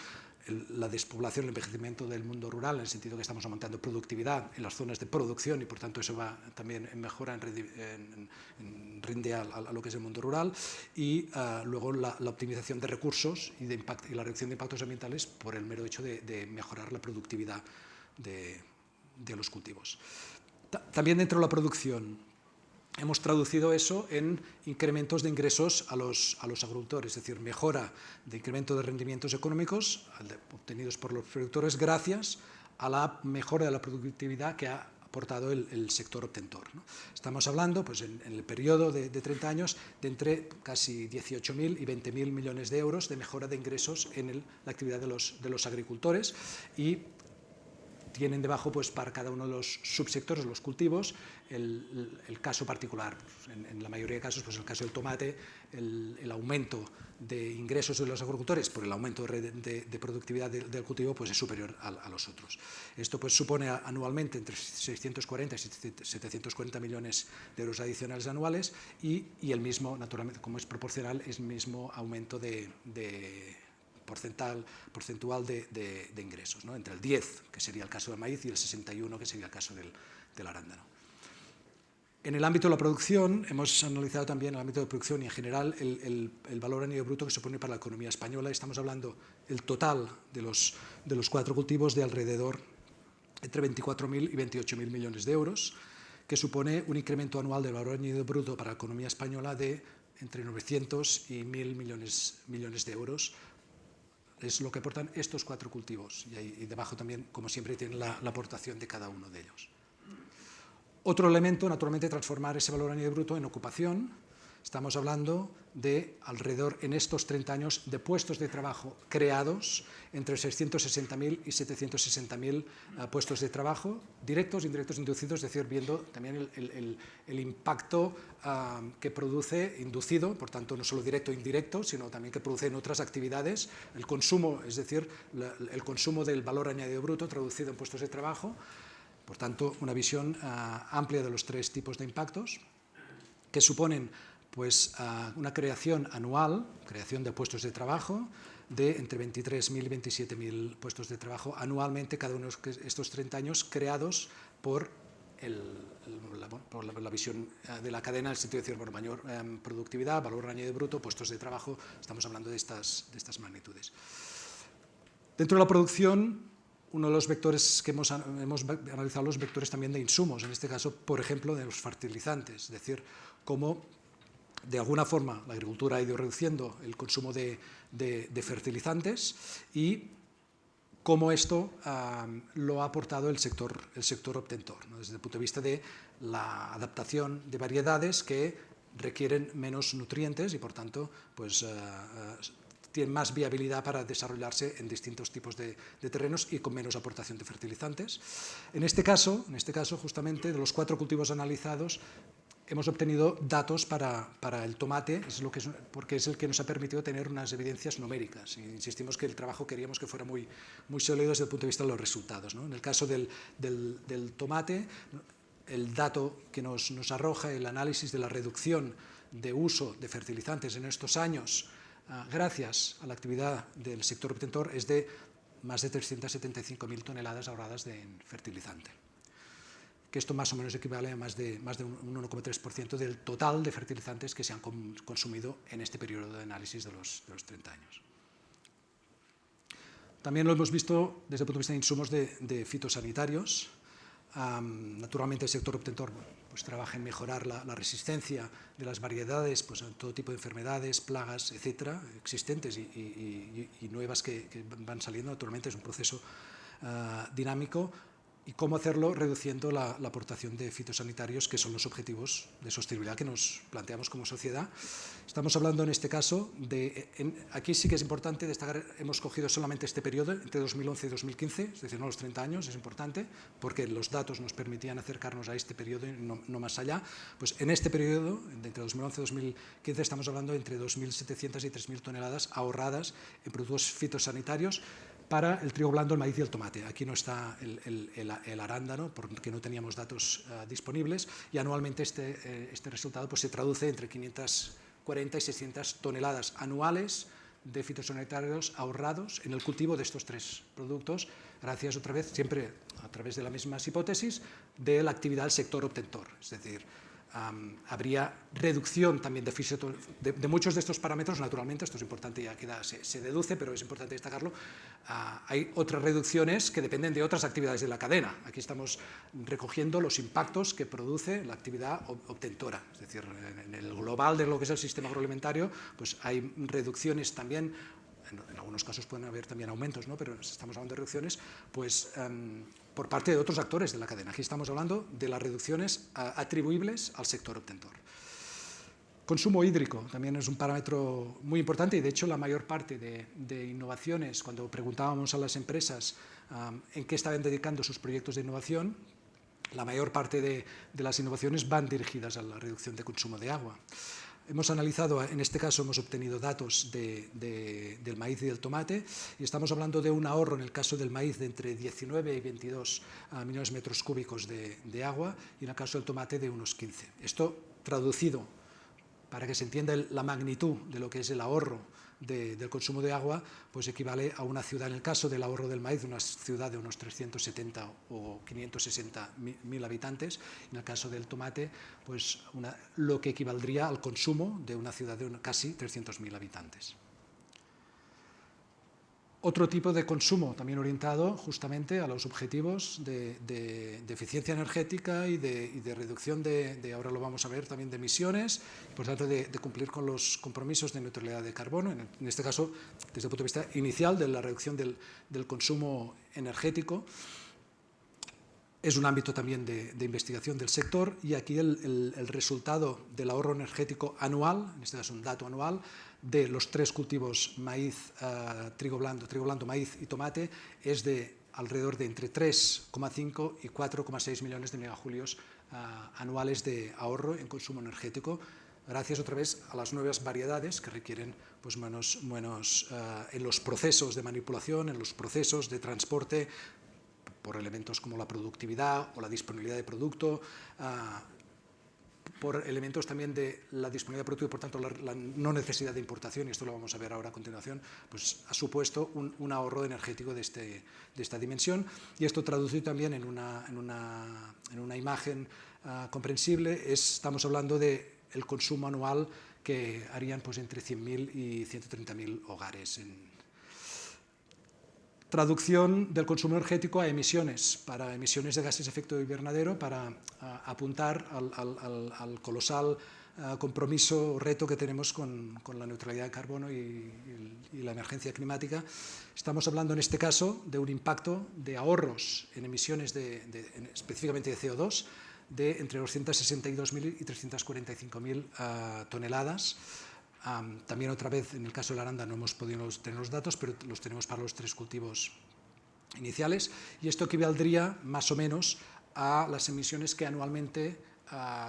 la despoblación, el envejecimiento del mundo rural, en el sentido que estamos aumentando productividad en las zonas de producción y, por tanto, eso va también en mejora, rinde a lo que es el mundo rural, y luego la optimización de recursos y la reducción de impactos ambientales por el mero hecho de mejorar la productividad de los cultivos. También dentro de la producción hemos traducido eso en incrementos de ingresos a los agricultores, es decir, mejora de incremento de rendimientos económicos obtenidos por los productores gracias a la mejora de la productividad que ha aportado el sector obtentor, ¿no? Estamos hablando, pues, en el periodo de 30 años, de entre casi 18.000 y 20.000 millones de euros de mejora de ingresos en la actividad de los agricultores, y tienen debajo, pues, para cada uno de los subsectores, los cultivos, el caso particular. En la mayoría de casos, pues, el caso del tomate, el aumento de ingresos de los agricultores por el aumento de productividad del cultivo, pues, es superior a los otros. Esto, pues, supone anualmente entre 640 y 740 millones de euros adicionales anuales, y el mismo, naturalmente, como es proporcional, es el mismo aumento porcentual de ingresos, ¿no? Entre el 10, que sería el caso del maíz, y el 61, que sería el caso del arándano. En el ámbito de la producción, hemos analizado también el ámbito de producción y, en general, el valor añadido bruto que supone para la economía española. Estamos hablando el total de los 4 cultivos de alrededor entre 24.000 y 28.000 millones de euros, que supone un incremento anual del valor añadido bruto para la economía española de entre 900 y 1.000 millones de euros. Es lo que aportan estos 4 cultivos, y debajo también, como siempre, tienen la aportación de cada uno de ellos. Otro elemento, naturalmente, transformar ese valor añadido bruto en ocupación. estamos hablando de alrededor, en estos 30 años, de puestos de trabajo creados, entre 660.000 y 760.000 puestos de trabajo, directos, indirectos, inducidos, es decir, viendo también el impacto que produce, inducido, por tanto, no solo directo e indirecto, sino también que produce en otras actividades, el consumo, es decir, el consumo del valor añadido bruto traducido en puestos de trabajo, por tanto, una visión amplia de los tres tipos de impactos, que suponen pues, una creación anual, creación de puestos de trabajo, de entre 23.000 y 27.000 puestos de trabajo anualmente, cada uno de estos 30 años, creados por la visión de la cadena, en el sentido de decir, por mayor productividad, valor añadido bruto, puestos de trabajo, estamos hablando de estas magnitudes. Dentro de la producción, uno de los vectores que hemos analizado, los vectores también de insumos, en este caso, por ejemplo, de los fertilizantes, es decir, cómo de alguna forma la agricultura ha ido reduciendo el consumo de fertilizantes y cómo esto lo ha aportado el sector obtentor, ¿no? Desde el punto de vista de la adaptación de variedades que requieren menos nutrientes y, por tanto, pues, tienen más viabilidad para desarrollarse en distintos tipos de terrenos y con menos aportación de fertilizantes. En este caso, justamente, de los 4 cultivos analizados, hemos obtenido datos para el tomate, porque es el que nos ha permitido tener unas evidencias numéricas. Insistimos que el trabajo queríamos que fuera muy sólido desde el punto de vista de los resultados, ¿no? En el caso del tomate, el dato que nos arroja el análisis de la reducción de uso de fertilizantes en estos años, gracias a la actividad del sector obtentor, es de más de 375.000 toneladas ahorradas en fertilizante, que esto más o menos equivale a más de un 1,3% del total de fertilizantes que se han consumido en este periodo de análisis de los 30 años. También lo hemos visto desde el punto de vista de insumos de fitosanitarios. Naturalmente el sector obtentor pues, trabaja en mejorar la resistencia de las variedades pues, a todo tipo de enfermedades, plagas, etcétera, existentes y nuevas que van saliendo. Naturalmente es un proceso dinámico. Y cómo hacerlo reduciendo la aportación de fitosanitarios, que son los objetivos de sostenibilidad que nos planteamos como sociedad. Estamos hablando en este caso aquí sí que es importante destacar, hemos cogido solamente este periodo, entre 2011 y 2015, es decir, no los 30 años, es importante, porque los datos nos permitían acercarnos a este periodo y no más allá. Pues en este periodo, entre 2011 y 2015, estamos hablando de entre 2.700 y 3.000 toneladas ahorradas en productos fitosanitarios, para el trigo blando, el maíz y el tomate. Aquí no está el arándano, porque no teníamos datos disponibles, y anualmente este resultado pues, se traduce entre 540 y 600 toneladas anuales de fitosanitarios ahorrados en el cultivo de estos 3 productos, gracias otra vez, siempre a través de las mismas hipótesis, de la actividad del sector obtentor. Es decir, habría reducción también de muchos de estos parámetros, naturalmente, esto es importante, ya se deduce, pero es importante destacarlo. Hay otras reducciones que dependen de otras actividades de la cadena. Aquí estamos recogiendo los impactos que produce la actividad obtentora, es decir, en el global de lo que es el sistema agroalimentario, pues hay reducciones también. En algunos casos pueden haber también aumentos, ¿no? Pero estamos hablando de reducciones pues, por parte de otros actores de la cadena. Aquí estamos hablando de las reducciones atribuibles al sector obtentor. Consumo hídrico también es un parámetro muy importante y, de hecho, la mayor parte de innovaciones, cuando preguntábamos a las empresas en qué estaban dedicando sus proyectos de innovación, la mayor parte de las innovaciones van dirigidas a la reducción de consumo de agua. Hemos analizado, en este caso hemos obtenido datos del maíz y del tomate y estamos hablando de un ahorro en el caso del maíz de entre 19 y 22 millones de metros cúbicos de agua y en el caso del tomate de unos 15. Esto traducido para que se entienda la magnitud de lo que es el ahorro del consumo de agua, pues equivale a una ciudad, en el caso del ahorro del maíz, una ciudad de unos 370 o 560.000 habitantes, en el caso del tomate, pues lo que equivaldría al consumo de una ciudad de casi 300.000 habitantes. Otro tipo de consumo también orientado justamente a los objetivos de eficiencia energética y de reducción ahora lo vamos a ver, también de emisiones, por tanto de cumplir con los compromisos de neutralidad de carbono, en este caso desde el punto de vista inicial de la reducción del consumo energético. Es un ámbito también de investigación del sector, y aquí el resultado del ahorro energético anual, en este caso un dato anual, de los 3 cultivos maíz, trigo blando, maíz y tomate, es de alrededor de entre 3,5 y 4,6 millones de megajulios anuales de ahorro en consumo energético, gracias otra vez a las nuevas variedades que requieren pues, menos en los procesos de manipulación, en los procesos de transporte, por elementos como la productividad o la disponibilidad de producto, por elementos también de la disponibilidad de producto y por tanto la no necesidad de importación, y esto lo vamos a ver ahora a continuación, pues ha supuesto un ahorro energético de esta dimensión, y esto traducido también en una imagen comprensible, estamos hablando del consumo anual que harían pues, entre 100.000 y 130.000 hogares. Traducción del consumo energético a emisiones, para emisiones de gases de efecto invernadero, para apuntar al colosal compromiso o reto que tenemos con la neutralidad de carbono y la emergencia climática. Estamos hablando en este caso de un impacto de ahorros en emisiones específicamente de CO2 de entre 262.000 y 345.000 toneladas. También otra vez, en el caso de la aranda no hemos podido tener los datos, pero los tenemos para los 3 cultivos iniciales, y esto equivaldría más o menos a las emisiones que anualmente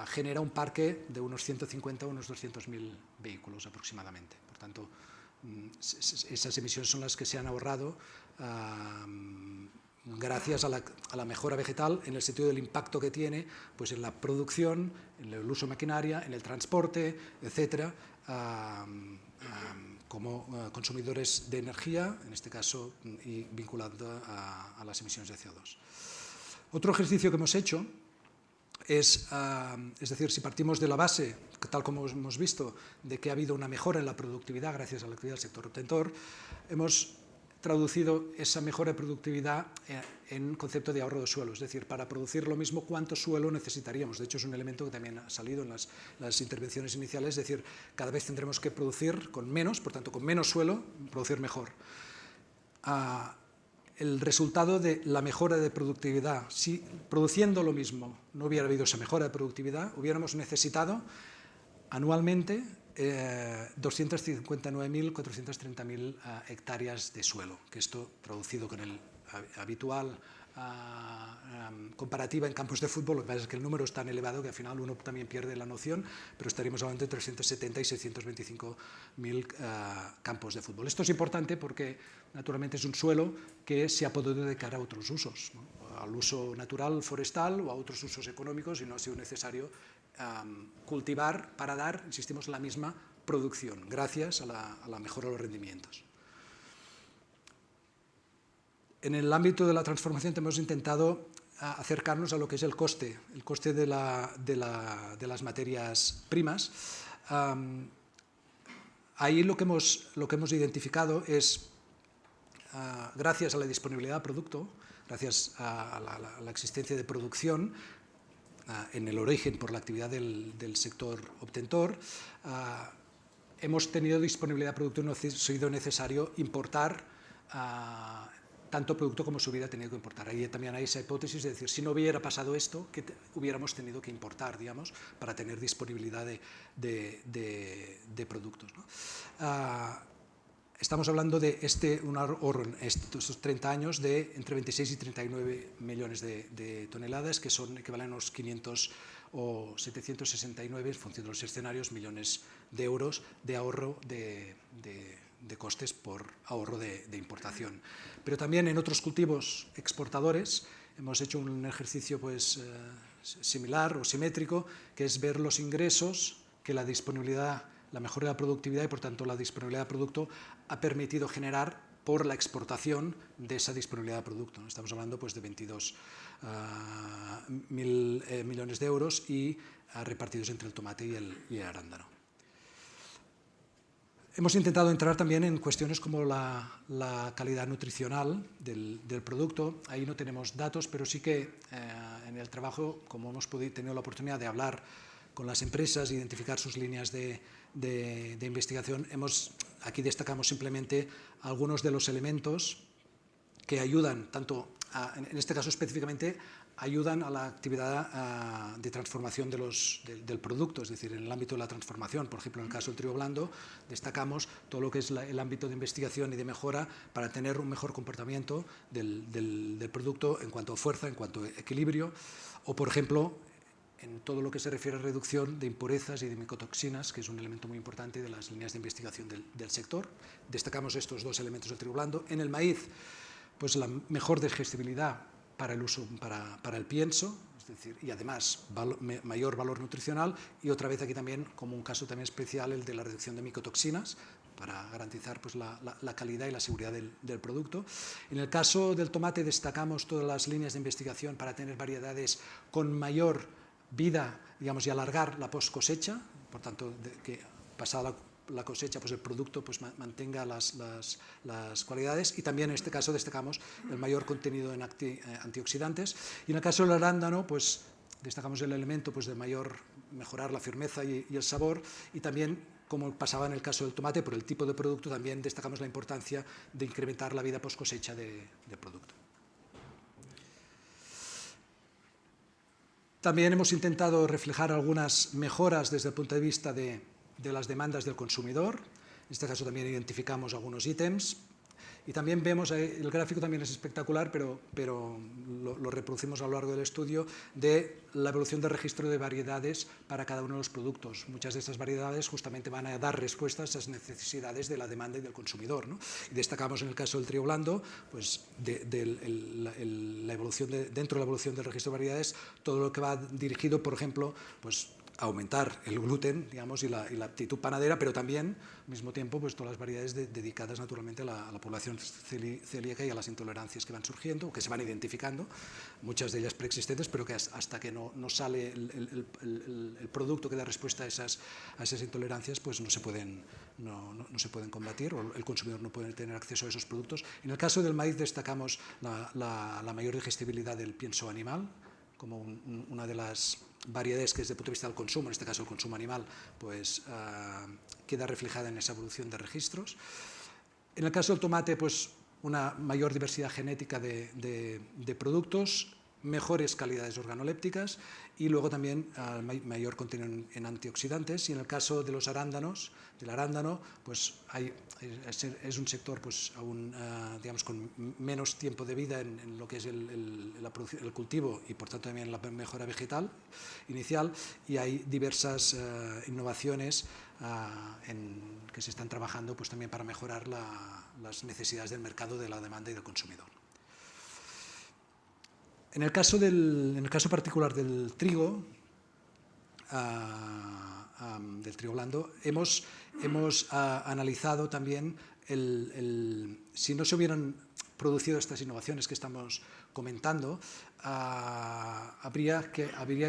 genera un parque de unos 150 o unos 200.000 vehículos aproximadamente. Por tanto, esas emisiones son las que se han ahorrado gracias a la mejora vegetal, en el sentido del impacto que tiene pues, en la producción, en el uso de maquinaria, en el transporte, etcétera, como consumidores de energía, en este caso, y vinculado a las emisiones de CO2. Otro ejercicio que hemos hecho es decir, si partimos de la base, tal como hemos visto, de que ha habido una mejora en la productividad gracias a la actividad del sector obtentor, hemos traducido esa mejora de productividad en concepto de ahorro de suelo, es decir, para producir lo mismo, ¿cuánto suelo necesitaríamos? De hecho, es un elemento que también ha salido en las intervenciones iniciales, es decir, cada vez tendremos que producir con menos, por tanto, con menos suelo, producir mejor. El resultado de la mejora de productividad, si produciendo lo mismo no hubiera habido esa mejora de productividad, hubiéramos necesitado anualmente 259.430.000 hectáreas de suelo, que esto traducido con el habitual comparativa en campos de fútbol, lo que pasa es que el número es tan elevado que al final uno también pierde la noción, pero estaríamos hablando de 370 y 625.000 campos de fútbol. Esto es importante porque naturalmente es un suelo que se ha podido dedicar a otros usos, ¿no? Al uso natural forestal o a otros usos económicos, y no ha sido necesario cultivar para dar, insistimos, la misma producción, gracias a la mejora de los rendimientos. En el ámbito de la transformación hemos intentado acercarnos a lo que es el coste de las materias primas. Ahí lo que hemos identificado es, gracias a la disponibilidad de producto, gracias a la existencia de producción, en el origen por la actividad del sector obtentor, hemos tenido disponibilidad de producto, no ha sido necesario importar tanto producto como se hubiera tenido que importar. Ahí también hay esa hipótesis de decir, si no hubiera pasado esto, que hubiéramos tenido que importar, digamos, para tener disponibilidad de productos, ¿no? Estamos hablando de un ahorro en estos 30 años de entre 26 y 39 millones de toneladas, que son equivalen a unos 500 o 769, en función de los escenarios, millones de euros de ahorro de costes por ahorro de importación. Pero también en otros cultivos exportadores hemos hecho un ejercicio pues, similar o simétrico, que es ver los ingresos que la disponibilidad, la mejora de la productividad y por tanto la disponibilidad de producto ha permitido generar por la exportación de esa disponibilidad de producto. Estamos hablando pues, de 22.000 millones de euros y repartidos entre el tomate y el arándano. Hemos intentado entrar también en cuestiones como la calidad nutricional del producto. Ahí no tenemos datos, pero sí que en el trabajo, como hemos tenido la oportunidad de hablar con las empresas, identificar sus líneas de investigación, aquí destacamos simplemente algunos de los elementos que ayudan, tanto en este caso específicamente, ayudan a la actividad de transformación del producto, es decir, en el ámbito de la transformación. Por ejemplo, en el caso del trigo blando, destacamos todo lo que es el ámbito de investigación y de mejora para tener un mejor comportamiento del producto en cuanto a fuerza, en cuanto a equilibrio, o, por ejemplo, en todo lo que se refiere a reducción de impurezas y de micotoxinas, que es un elemento muy importante de las líneas de investigación del sector. Destacamos estos dos elementos del trigo blando. En el maíz, pues la mejor digestibilidad para el uso, para el pienso, es decir, y además mayor valor nutricional, y otra vez aquí también, como un caso también especial, el de la reducción de micotoxinas, para garantizar pues, la calidad y la seguridad del producto. En el caso del tomate destacamos todas las líneas de investigación para tener variedades con mayor vida, digamos, y alargar la post cosecha, por tanto, que pasada la cosecha, pues el producto pues mantenga las cualidades, y también en este caso destacamos el mayor contenido en antioxidantes. Y en el caso del arándano, pues destacamos el elemento pues, de mejorar la firmeza y el sabor, y también, como pasaba en el caso del tomate, por el tipo de producto, también destacamos la importancia de incrementar la vida post cosecha del producto. También hemos intentado reflejar algunas mejoras desde el punto de vista de las demandas del consumidor. En este caso también identificamos algunos ítems. Y también vemos, el gráfico también es espectacular, pero lo reproducimos a lo largo del estudio, de la evolución del registro de variedades para cada uno de los productos. Muchas de estas variedades justamente van a dar respuesta a esas necesidades de la demanda y del consumidor, ¿no? Y destacamos en el caso del trigo blando, pues la evolución dentro de la evolución del registro de variedades, todo lo que va dirigido, por ejemplo, pues aumentar el gluten, digamos, y la aptitud panadera, pero también, al mismo tiempo, pues todas las variedades dedicadas naturalmente a la población celíaca y a las intolerancias que van surgiendo, o que se van identificando, muchas de ellas preexistentes, pero que hasta que no sale el producto que da respuesta a esas intolerancias, pues no se pueden combatir, o el consumidor no puede tener acceso a esos productos. En el caso del maíz destacamos la mayor digestibilidad del pienso animal, como una de las variedades que desde el punto de vista del consumo, en este caso el consumo animal, pues queda reflejada en esa evolución de registros. En el caso del tomate, pues una mayor diversidad genética de productos, mejores calidades organolépticas, y luego también mayor contenido en antioxidantes. Y en el caso de los arándanos, del arándano, pues es un sector pues aún digamos con menos tiempo de vida en lo que es el cultivo, y por tanto también la mejora vegetal inicial, y hay diversas innovaciones que se están trabajando pues también para mejorar las necesidades del mercado, de la demanda y del consumidor. En el caso particular del trigo blando, hemos analizado también si no se hubieran producido estas innovaciones que estamos comentando, habría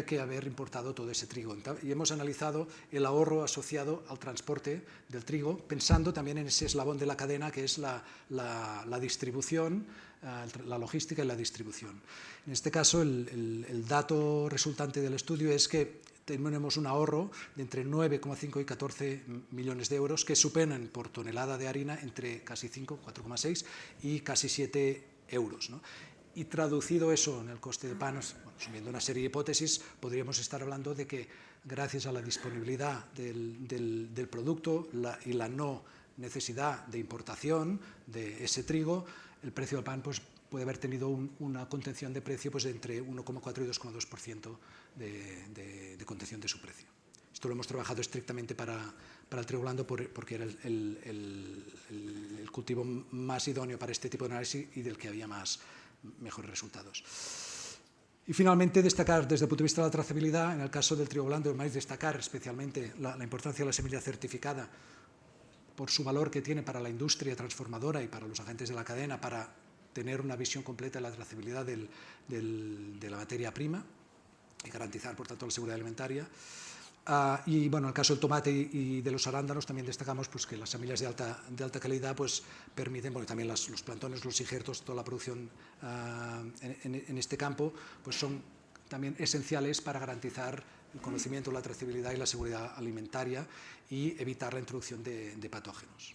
que haber importado todo ese trigo. Y hemos analizado el ahorro asociado al transporte del trigo, pensando también en ese eslabón de la cadena que es la distribución, la logística y la distribución. En este caso, el dato resultante del estudio es que tenemos un ahorro de entre 9,5 y 14 millones de euros, que suponen por tonelada de harina entre casi 5, 4,6 y casi 7 euros, ¿no? Y traducido eso en el coste de pan, bueno, subiendo una serie de hipótesis, podríamos estar hablando de que gracias a la disponibilidad del producto y la no necesidad de importación de ese trigo, el precio del pan pues, puede haber tenido una contención de precio pues, de entre 1,4 y 2,2% de contención de su precio. Esto lo hemos trabajado estrictamente para el trigo blando porque era el cultivo más idóneo para este tipo de análisis y del que había mejores resultados. Y finalmente destacar desde el punto de vista de la trazabilidad, en el caso del trigo blando y el maíz, destacar especialmente la importancia de la semilla certificada por su valor que tiene para la industria transformadora y para los agentes de la cadena, para tener una visión completa de la trazabilidad de la materia prima y garantizar, por tanto, la seguridad alimentaria. Y bueno, en el caso del tomate y de los arándanos también destacamos pues, que las semillas de alta calidad pues, permiten, porque también los plantones, los injertos, toda la producción en este campo pues, son también esenciales para garantizar el conocimiento, la trazabilidad y la seguridad alimentaria y evitar la introducción de patógenos.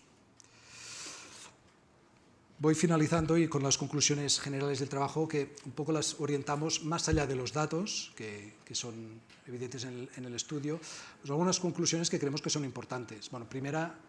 Voy finalizando y con las conclusiones generales del trabajo, que un poco las orientamos más allá de los datos, que son evidentes en el estudio, pues algunas conclusiones que creemos que son importantes. Bueno, primera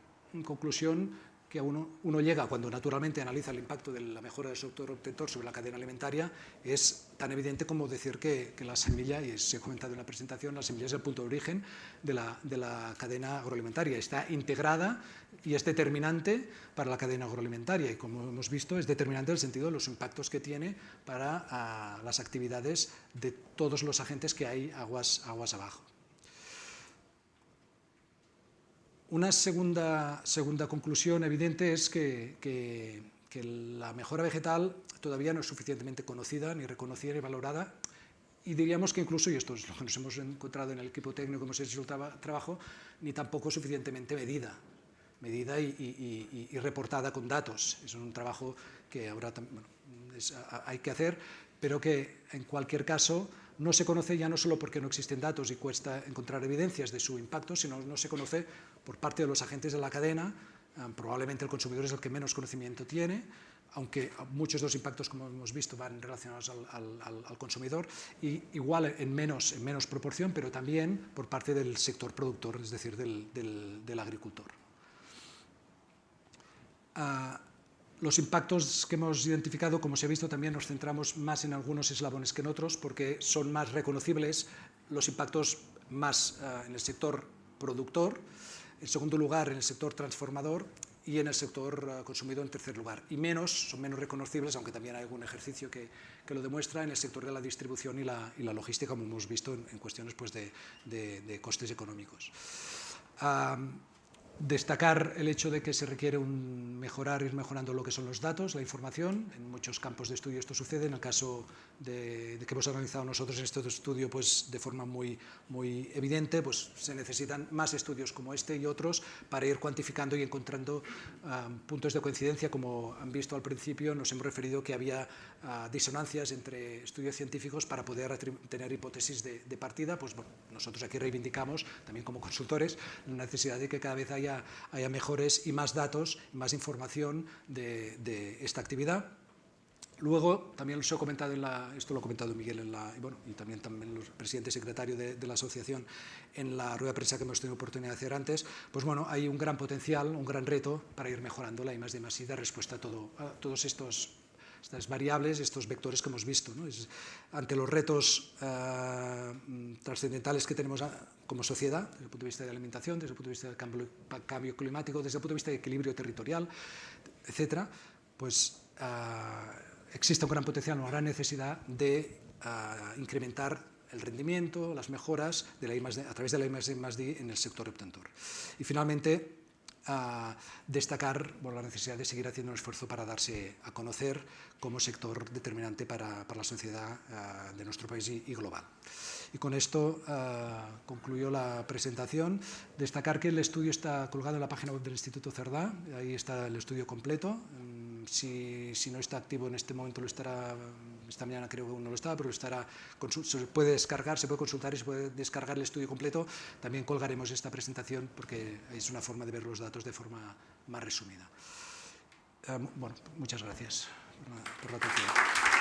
conclusión que uno llega cuando naturalmente analiza el impacto de la mejora del sector obtentor sobre la cadena alimentaria, es tan evidente como decir que la semilla, y se ha comentado en la presentación, la semilla es el punto de origen de la cadena agroalimentaria. Está integrada y es determinante para la cadena agroalimentaria, y como hemos visto es determinante en el sentido de los impactos que tiene para las actividades de todos los agentes que hay aguas abajo. Una segunda conclusión evidente es que la mejora vegetal todavía no es suficientemente conocida, ni reconocida, ni valorada, y diríamos que incluso, y esto es lo que nos hemos encontrado en el equipo técnico que hemos hecho el trabajo, ni tampoco suficientemente medida y reportada con datos. Es un trabajo que ahora hay que hacer, pero que en cualquier caso no se conoce ya no solo porque no existen datos y cuesta encontrar evidencias de su impacto, sino no se conoce por parte de los agentes de la cadena. Probablemente el consumidor es el que menos conocimiento tiene, aunque muchos de los impactos, como hemos visto, van relacionados al consumidor, y igual en menos proporción, pero también por parte del sector productor, es decir, del agricultor. Los impactos que hemos identificado, como se ha visto, también nos centramos más en algunos eslabones que en otros, porque son más reconocibles los impactos más en el sector productor, en segundo lugar en el sector transformador y en el sector consumidor en tercer lugar. Y son menos reconocibles, aunque también hay algún ejercicio que lo demuestra, en el sector de la distribución y la logística, como hemos visto en cuestiones pues, de costes económicos. Destacar el hecho de que se requiere ir mejorando lo que son los datos, la información. En muchos campos de estudio esto sucede. En el caso de que hemos analizado nosotros en este estudio, pues de forma muy evidente, pues se necesitan más estudios como este y otros para ir cuantificando y encontrando puntos de coincidencia. Como han visto al principio, nos hemos referido que había disonancias entre estudios científicos para poder tener hipótesis de partida. Pues bueno, nosotros aquí reivindicamos, también como consultores, la necesidad de que cada vez haya mejores y más datos, más información de esta actividad. Luego, también os he comentado, esto lo ha comentado Miguel y también el presidente y secretario de la asociación en la rueda de prensa que hemos tenido oportunidad de hacer antes, pues bueno, hay un gran potencial, un gran reto para ir mejorando la I+D+I y dar respuesta a todos estas variables, estos vectores que hemos visto, ¿no? Ante los retos trascendentales que tenemos como sociedad, desde el punto de vista de la alimentación, desde el punto de vista del cambio climático, desde el punto de vista de equilibrio territorial, etcétera, pues existe un gran potencial, una gran necesidad de incrementar el rendimiento, las mejoras a través de la I+D+I en el sector obtentor. Y finalmente, destacar la necesidad de seguir haciendo un esfuerzo para darse a conocer como sector determinante para la sociedad de nuestro país y global. Y con esto concluyo la presentación. Destacar que el estudio está colgado en la página web del Instituto Cerdá, ahí está el estudio completo. Si no está activo en este momento, lo estará, esta mañana creo que aún no lo estaba, pero se puede descargar, se puede consultar y se puede descargar el estudio completo. También colgaremos esta presentación porque es una forma de ver los datos de forma más resumida. Bueno, muchas gracias por la atención.